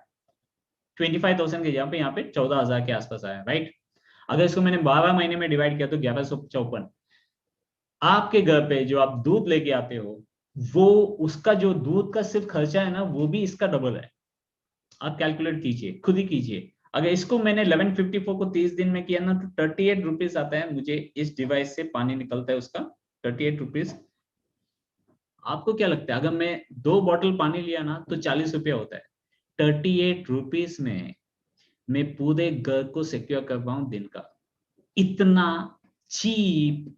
25,000 के जगह पे यहाँ पे 14,000 के आसपास आया, राइट। अगर इसको मैंने 12 महीने में डिवाइड किया तो 1154। आपके घर पे जो आप दूध लेके आते हो, वो उसका जो दूध का सिर्फ खर्चा है ना, वो भी इसका डबल है। आप कैलकुलेट कीजिए, खुद ही कीजिए। अगर इसको मैंने 1154 को 30 दिन में किया ना, तो 38 रुपीज आता है मुझे, इस डिवाइस से पानी निकलता है उसका 38 रुपीज। आपको क्या लगता है अगर मैं 2 बॉटल पानी लिया ना तो 40 रुपया होता है। 38 रुपीज में मैं पूरे घर को सिक्योर कर पाऊं दिन का। इतना चीप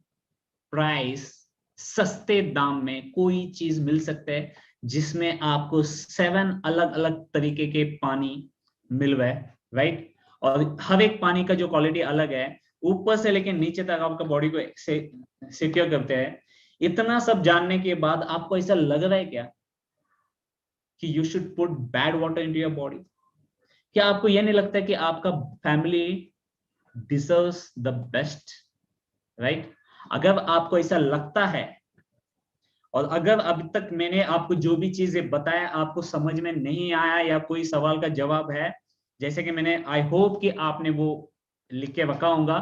प्राइस, सस्ते दाम में कोई चीज मिल सकता है जिसमें आपको 7 अलग अलग तरीके के पानी मिल रहा है, राइट। और हर एक पानी का जो क्वालिटी अलग है, ऊपर से लेकर नीचे तक आपका बॉडी को सिक्योर करते हैं। इतना सब जानने के बाद आपको ऐसा लग रहा है क्या कि you should put bad water into your body? क्या आपको यह नहीं लगता कि आपका family deserves the best, right? अगर आपको ऐसा लगता है, और अगर अभी तक मैंने आपको जो भी चीजें बताया आपको समझ में नहीं आया या कोई सवाल का जवाब है, जैसे कि मैंने, आई होप कि आपने वो लिख के रखा होगा,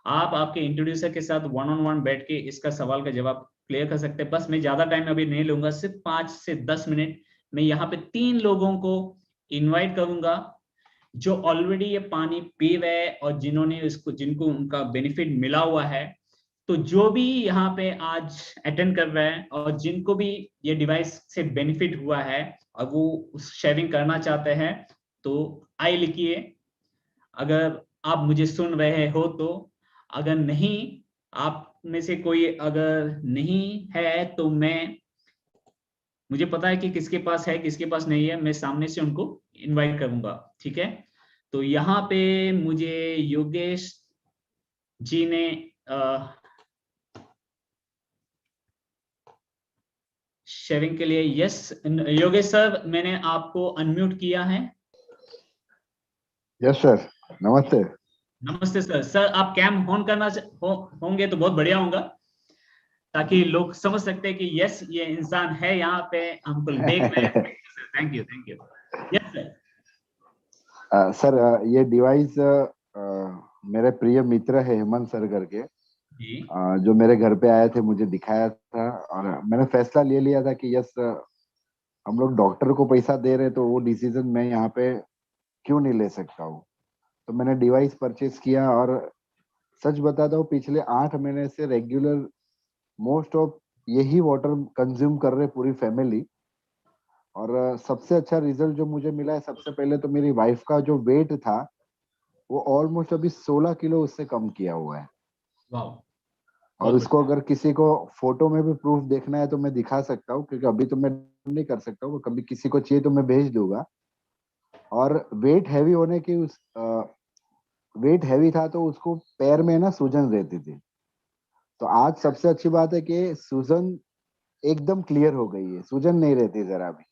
आप आपके इंट्रोड्यूसर के साथ वन ऑन वन बैठ के इसका सवाल का जवाब क्लियर कर सकते हैं। बस मैं ज्यादा टाइम अभी नहीं लूंगा, सिर्फ 5 से 10 मिनट। मैं यहाँ पे 3 लोगों को इनवाइट करूंगा जो ऑलरेडी ये पानी पी रहे और जिन्होंने इसको, जिनको उनका बेनिफिट मिला हुआ है। तो जो भी यहाँ पे आज अटेंड कर रहे हैं और जिनको भी ये डिवाइस से बेनिफिट हुआ है और वो शेयरिंग करना चाहते हैं, तो आई लिखिए। अगर आप मुझे सुन रहे हो तो, अगर नहीं, आप में से कोई अगर नहीं है तो मैं, मुझे पता है कि किसके पास है किसके पास नहीं है, मैं सामने से उनको इनवाइट करूंगा, ठीक है। तो यहाँ पे मुझे योगेश जी ने शेयरिंग के लिए, यस योगेश सर, मैंने आपको अनम्यूट किया है। यस सर, नमस्ते। नमस्ते सर। सर आप कैम ऑन करना होंगे तो बहुत बढ़िया होगा, ताकि लोग समझ सकते हैं कि यस ये इंसान है यहाँ पे, हमको देख रहे हैं। Thank you, thank you. Yes sir. Sir ये डिवाइस मेरे प्रिय मित्र है हेमंत सर करके, जी। जो मेरे घर पे आए थे, मुझे दिखाया था और मैंने फैसला ले लिया था कि यस, हम लोग डॉक्टर को पैसा दे रहे तो वो डिसीजन मैं यहाँ पे क्यों नहीं ले सकता हूँ। तो मैंने डिवाइस परचेज किया और सच बताता हूँ, पिछले 8 महीने से रेगुलर मोस्ट ऑफ यही वाटर कंज्यूम कर रहे पूरी फैमिली। और सबसे अच्छा रिजल्ट जो मुझे मिला है, सबसे पहले तो मेरी वाइफ का जो वेट था वो ऑलमोस्ट अभी 16 किलो उससे कम किया हुआ है। वाह, और बहुत उसको बढ़िया। अगर किसी को फोटो में भी प्रूफ देखना है तो मैं दिखा सकता हूँ, क्योंकि अभी तो मैं नहीं कर सकता हूँ, कभी किसी को चाहिए तो मैं भेज दूंगा। और वेट हैवी होने की उस वेट हैवी था तो उसको पैर में ना सूजन रहती थी। तो आज सबसे अच्छी बात है कि सूजन एकदम क्लियर हो गई है, सूजन नहीं रहती जरा भी।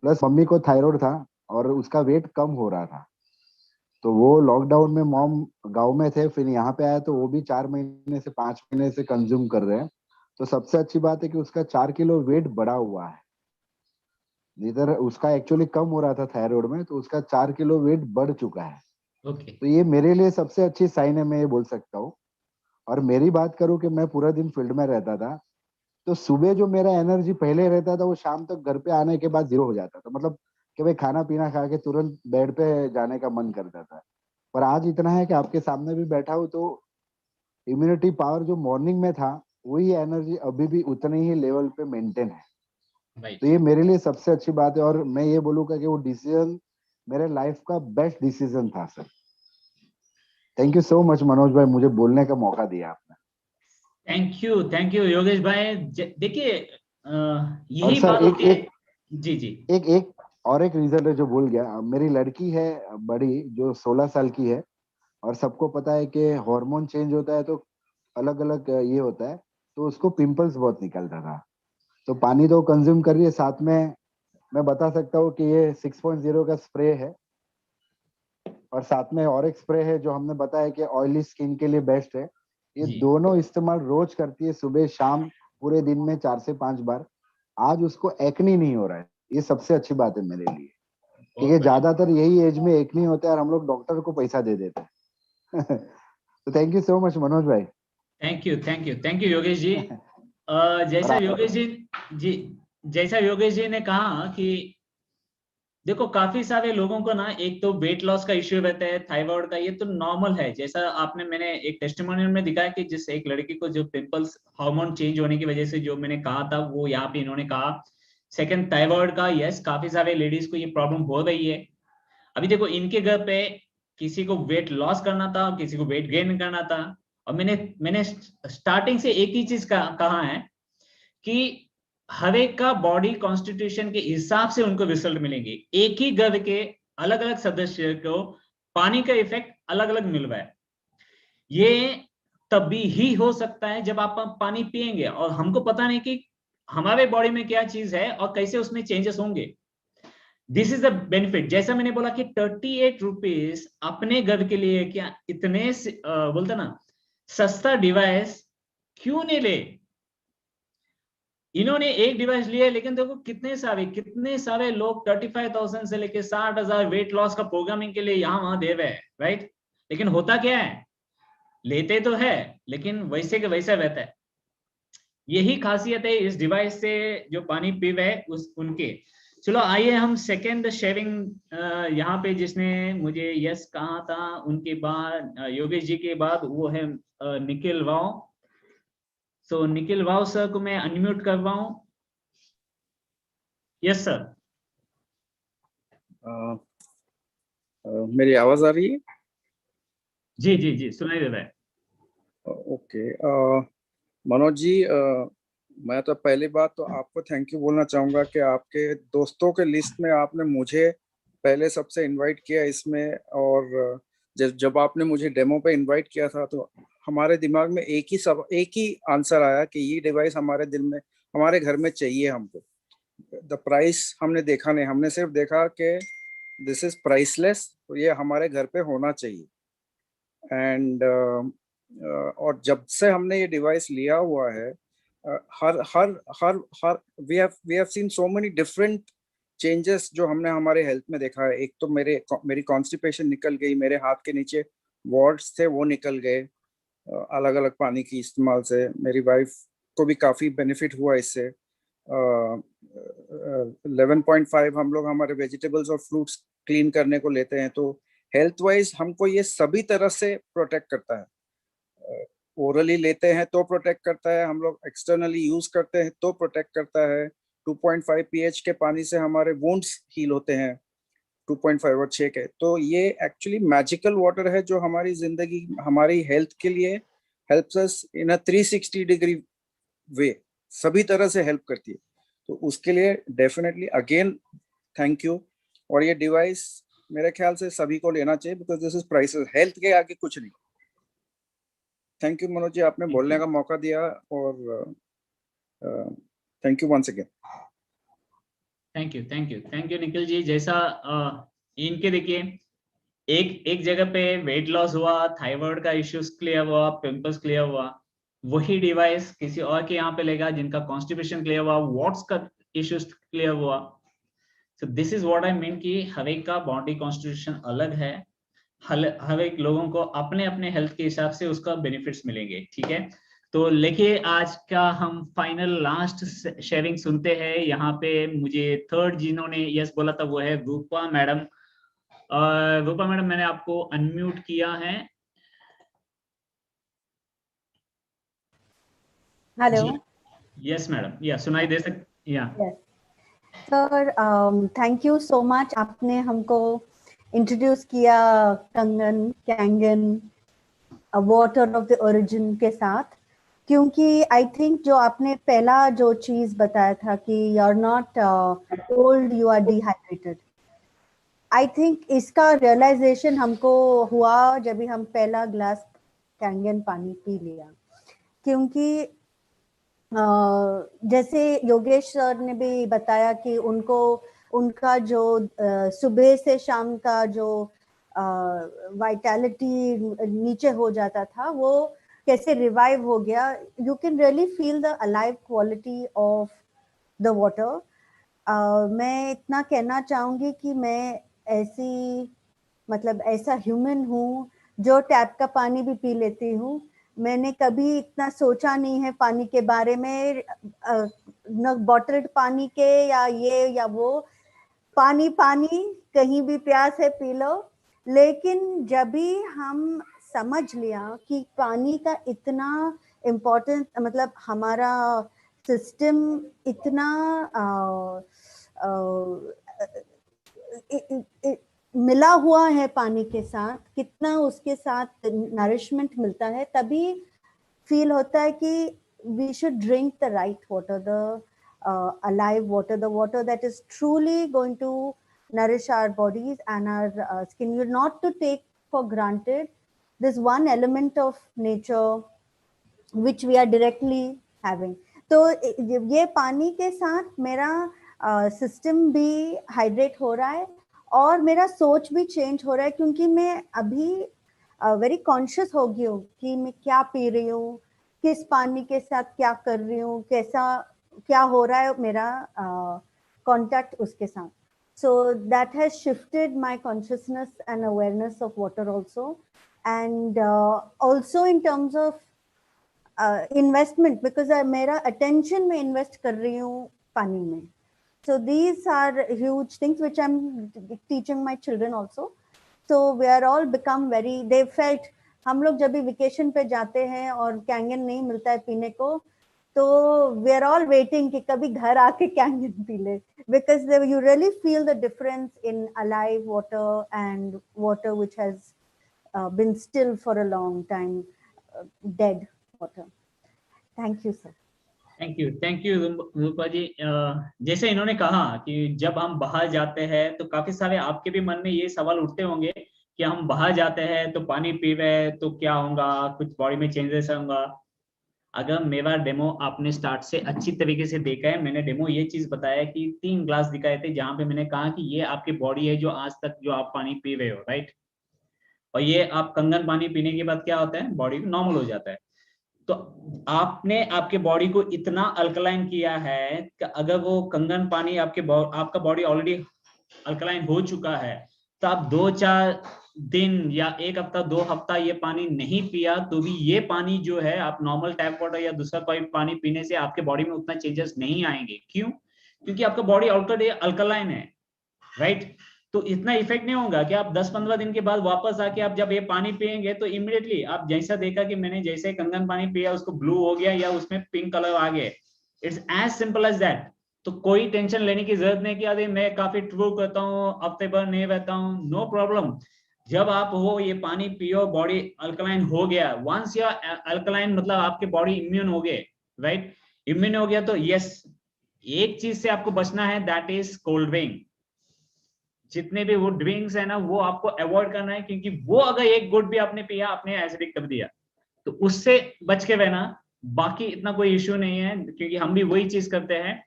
प्लस मम्मी को थायराइड था और उसका वेट कम हो रहा था। तो वो लॉकडाउन में मॉम गांव में थे, फिर यहाँ पे आया तो वो भी 4 महीने से 5 महीने से कंज्यूम कर रहे हैं। तो सबसे अच्छी बात है कि उसका 4 किलो वेट बढ़ा हुआ है। इधर उसका एक्चुअली कम हो रहा था थायराइड में, तो उसका 4 किलो वेट बढ़ चुका है। ओके। तो ये मेरे लिए सबसे अच्छी साइन है, मैं ये बोल सकता हूँ। और मेरी बात करूं कि मैं पूरा दिन फील्ड में रहता था, तो सुबह जो मेरा एनर्जी पहले रहता था वो शाम तक घर पे आने के बाद जीरो हो जाता था। मतलब कि भाई खाना पीना खा के तुरंत बेड पे जाने का मन करता था। पर आज इतना है कि आपके सामने भी बैठा हूं तो इम्यूनिटी पावर जो मॉर्निंग में था वही एनर्जी अभी भी उतने ही लेवल पे मेंटेन है। तो राइट। ये मेरे लिए सबसे अच्छी बात है, और मैं ये बोलूंगा कि वो डिसीजन मेरे लाइफ का बेस्ट डिसीजन था sir. Thank you so much Manoj भाई, मुझे बोलने का मौका दिया आपने। थैंक यू योगेश भाई। देखिए और यही सर बात एक होती है। एक जी जी। एक एक और एक रीजन है जो भूल गया। मेरी लड़की है बड़ी, जो 16 साल की है, और सबको पता है कि हार्मोन चेंज होता है तो अलग अलग ये होता है, तो उसको पिंपल्स बहुत निकलता था। तो पानी तो कंज्यूम कर रही है, साथ में मैं बता सकता हूँ कि ये 6.0 का स्प्रे है, और साथ में और एक स्प्रे है जो हमने बताया कि ऑयली स्किन के लिए बेस्ट है। ये जी। दोनों इस्तेमाल रोज करती है, सुबह शाम, पूरे दिन में 4 से 5 बार। आज उसको एक्नी नहीं हो रहा है, ये सबसे अच्छी बात है मेरे लिए, बहुत क्योंकि बढ़िया। ज्यादातर यही एज में एक्नी होता है और हम लोग डॉक्टर को पैसा दे देते हैं। तो thank you so much Manoj भाई। Thank you Yogesh ji. और जैसा आप योगेश जी, जैसा योगेश जी ने कहा कि देखो काफी सारे लोगों को ना एक तो वेट लॉस का इश्यू रहता है, थायराइड का, ये तो नॉर्मल है। जैसा आपने मैंने एक टेस्टिमोनियल में दिखाया कि जिस एक लड़की को जो पिंपल्स हार्मोन चेंज होने की वजह से जो मैंने कहा था वो यहाँ पे इन्होंने कहा। सेकंड थायराइड का, यस काफी सारे लेडीज को ये प्रॉब्लम हो रही है। अभी देखो इनके घर पे किसी को वेट लॉस करना था, किसी को वेट गेन करना था। और मैंने स्टार्टिंग से एक ही चीज कहा है कि हर एक का बॉडी कॉन्स्टिट्यूशन के हिसाब से उनको रिजल्ट मिलेंगे। एक ही घर के अलग अलग सदस्य को पानी का इफेक्ट अलग अलग मिल रहा है। ये तभी ही हो सकता है जब आप पानी पिएंगे, और हमको पता नहीं कि हमारे बॉडी में क्या चीज है और कैसे उसमें चेंजेस होंगे। This is the benefit. जैसा मैंने बोला कि 38 रुपीज अपने घर के लिए क्या इतने बोलते ना सस्ता डिवाइस क्यों नहीं ले। इन्होंने एक डिवाइस लिया है, लेकिन देखो कितने सारे लोग 35,000 से लेके 60,000 वेट लॉस का प्रोग्रामिंग के लिए यहाँ वहां दे रहे हैं, राइट। लेकिन होता क्या है, लेते तो है लेकिन वैसे के वैसा रहता है। यही खासियत है इस डिवाइस से जो पानी पी रहे हैं उस उनके। चलो आइए हम सेकेंड शेयरिंग यहाँ पे जिसने मुझे यस कहा था उनके बाद योगेश जी के बाद वो है निखिल राव। सो निखिल राव सर को मैं अनम्यूट कर रहा हूँ। Yes sir. अ, मेरी आवाज आ रही है? जी जी जी सुनाई दे रहा है। ओके। मनोज जी, मैं तो पहली बात तो आपको थैंक यू बोलना चाहूंगा कि आपके दोस्तों के लिस्ट में आपने मुझे पहले सबसे इनवाइट किया इसमें। और जब जब आपने मुझे डेमो पे इनवाइट किया था तो हमारे दिमाग में एक ही आंसर आया कि ये डिवाइस हमारे दिल में, हमारे घर में चाहिए हमको। द प्राइस हमने देखा नहीं, हमने सिर्फ देखा कि दिस इज प्राइसलेस, तो ये हमारे घर पे होना चाहिए। एंड और जब से हमने ये डिवाइस लिया हुआ है, हर हर हर हर we have seen so many different changes जो हमने हमारे हेल्थ में देखा है। एक तो मेरी कॉन्स्टिपेशन निकल गई, मेरे हाथ के नीचे वॉर्ड्स थे वो निकल गए अलग अलग पानी की इस्तेमाल से। मेरी वाइफ को भी काफी बेनिफिट हुआ इससे। 11.5 हम लोग हमारे वेजिटेबल्स और फ्रूट्स क्लीन करने को लेते हैं, तो हेल्थ वाइज हमको ये सभी तरह से प्रोटेक्ट करता है। ओरली लेते हैं तो प्रोटेक्ट करता है, हम लोग एक्सटर्नली यूज करते हैं तो प्रोटेक्ट करता है। 2.5 pH के पानी से हमारे वुंड्स हील होते हैं, 2.5 और 6 के। तो ये एक्चुअली मैजिकल वाटर है जो हमारी जिंदगी, हमारी हेल्थ के लिए हेल्प्स अस इन अ 360 डिग्री वे, सभी तरह से हेल्प करती है। तो उसके लिए डेफिनेटली अगेन थैंक यू। और ये डिवाइस मेरे ख्याल से सभी को लेना चाहिए because this is prices, health के आगे कुछ नहीं। थैंक यू मनोज जी, आपने थैंक बोलने यू का मौका दिया, और thank you once again. Thank you Nikhil ji. जैसा इनके देखिए एक एक जगह पे वेट लॉस हुआ, थायराइड का इश्यूज क्लियर हुआ, पिंपल्स क्लियर हुआ। वही डिवाइस किसी और के यहाँ पे लेगा जिनका कॉन्स्टिपेशन क्लियर हुआ, वॉट्स का इश्यूज क्लियर हुआ। So this is what I mean कि हर एक का बॉडी कॉन्स्टिट्यूशन अलग है। हर एक लोगों को अपने अपने हेल्थ के हिसाब से उसका बेनिफिट्स मिलेंगे, ठीक है। तो लेकिन आज का हम फाइनल लास्ट शेयरिंग सुनते हैं। यहाँ पे मुझे थर्ड जिन्होंने यस बोला था वो है रूपा मैडम। रूपा मैडम, मैंने आपको अनम्यूट किया है। हेलो। यस मैडम, या सुनाई दे या sir, thank you so much, आपने हमको इंट्रोड्यूस किया कंगन Kangen water of the origin के साथ, क्योंकि आई थिंक जो आपने पहला जो चीज बताया था कि you are not old, you are dehydrated, I think इसका रियलाइजेशन हमको हुआ जब भी हम पहला ग्लास कैंगन पानी पी लिया। क्योंकि जैसे योगेश सर ने भी बताया कि उनको उनका जो सुबह से शाम का जो वाइटैलिटी नीचे हो जाता था वो कैसे रिवाइव हो गया। You can really feel the alive quality of the water. मैं इतना कहना चाहूंगी कि मैं ऐसी मतलब ऐसा ह्यूमन हूँ जो टैप का पानी भी पी लेती हूँ। मैंने कभी इतना सोचा नहीं है पानी के बारे में, न बॉटल्ड पानी के या ये या वो, पानी पानी कहीं भी प्यास है पी लो। लेकिन जब भी हम समझ लिया कि पानी का इतना इम्पोर्टेंट, मतलब हमारा सिस्टम इतना मिला हुआ है पानी के साथ, कितना उसके साथ नरिशमेंट मिलता है, तभी फील होता है कि we should drink the right water, the alive water, the water that is truly going to nourish our bodies and our skin. You're not to take for granted this one element of nature which we are directly having. तो ये पानी के साथ मेरा system भी hydrate हो रहा है और मेरा सोच भी चेंज हो रहा है, क्योंकि मैं अभी वेरी कॉन्शियस हो गई हूँ कि मैं क्या पी रही हूँ, किस पानी के साथ क्या कर रही हूँ, कैसा क्या हो रहा है मेरा कांटेक्ट उसके साथ. So that has shifted my consciousness and awareness of water also, and also in terms of investment, because मेरा attention में invest कर रही हूँ पानी में. So these are huge things which I'm teaching my children also. So we are all become very, they felt, हम लोग जब भी वेकेशन पे जाते हैं और कैंगन नहीं मिलता है पीने को, तो we are all waiting कि कभी घर आके कैंगन पी ले, because you really feel the difference in alive water and water which has been still for a long time, dead water. Thank you, sir. Thank you Rupa ji. जैसे इन्होंने कहा कि जब हम बाहर जाते हैं तो काफी सारे आपके भी मन में ये सवाल उठते होंगे कि हम बाहर जाते हैं तो पानी पी रहे तो क्या होगा, कुछ बॉडी में चेंजेस होगा। अगर मेरा डेमो आपने स्टार्ट से अच्छी तरीके से देखा है, मैंने डेमो ये चीज बताया कि 3 ग्लास दिखाए थे जहां पे मैंने कहा कि ये आपकी बॉडी है जो आज तक जो आप पानी पी रहे हो, राइट। और ये आप कंगन पानी पीने के बाद क्या होता है, बॉडी नॉर्मल हो जाता है। तो आपने आपके बॉडी को इतना अल्कलाइन किया है कि अगर वो कंगन पानी आपका बॉडी ऑलरेडी अल्कलाइन हो चुका है, तो आप 2-4 दिन या 1 हफ्ता 2 हफ्ता ये पानी नहीं पिया तो भी ये पानी जो है आप नॉर्मल टैप वाटर या दूसरा कोई पानी पीने से आपके बॉडी में उतना चेंजेस नहीं आएंगे। क्यों? क्योंकि आपका बॉडी ऑलरेडी अल्कलाइन है, राइट। तो इतना इफेक्ट नहीं होगा कि आप 10-15 दिन के बाद वापस आके आप जब ये पानी पिएंगे तो इमीडिएटली आप जैसा देखा कि मैंने जैसे कंगन पानी पिया उसको ब्लू हो गया या उसमें पिंक कलर आ गया। It's as simple as that. तो कोई टेंशन लेने की जरूरत नहीं कि अरे मैं काफी ट्रू करता हूँ, हफ्ते भर नहीं रहता हूँ, नो प्रॉब्लम। जब आप हो ये पानी पियो, बॉडी अल्कलाइन हो गया, वंस या अल्कलाइन मतलब आपके बॉडी इम्यून हो गए, राइट। इम्यून हो गया तो यस, एक चीज से आपको बचना है, दैट इज कोल्ड ड्रिंक। जितने भी वो ड्रिंक्स है ना वो आपको अवॉइड करना है, क्योंकि वो अगर एक गुट भी आपने पिया आपने एसिडिक कर दिया, तो उससे बच के रहना। बाकी इतना कोई इश्यू नहीं है, क्योंकि हम भी वही चीज करते हैं।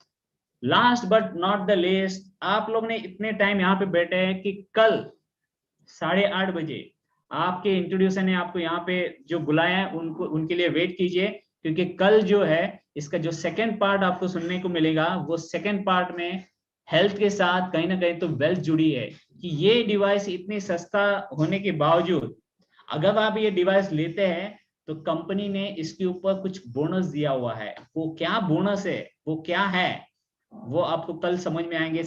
Last but not the least, आप लोग ने इतने टाइम यहाँ पे बैठे हैं कि कल 8:30 बजे आपके इंट्रोड्यूसर ने आपको यहाँ पे जो बुलाया है उनको उनके लिए वेट कीजिए, क्योंकि कल जो है इसका जो सेकेंड पार्ट आपको सुनने को मिलेगा, वो सेकेंड पार्ट में हेल्थ के साथ कहीं ना कहीं तो वेल्थ जुड़ी है कि ये डिवाइस इतनी सस्ता होने के बावजूद अगर आप ये डिवाइस लेते हैं तो कंपनी ने इसके ऊपर कुछ बोनस दिया हुआ है। वो क्या बोनस है, वो क्या है, वो आपको कल समझ में आएंगे।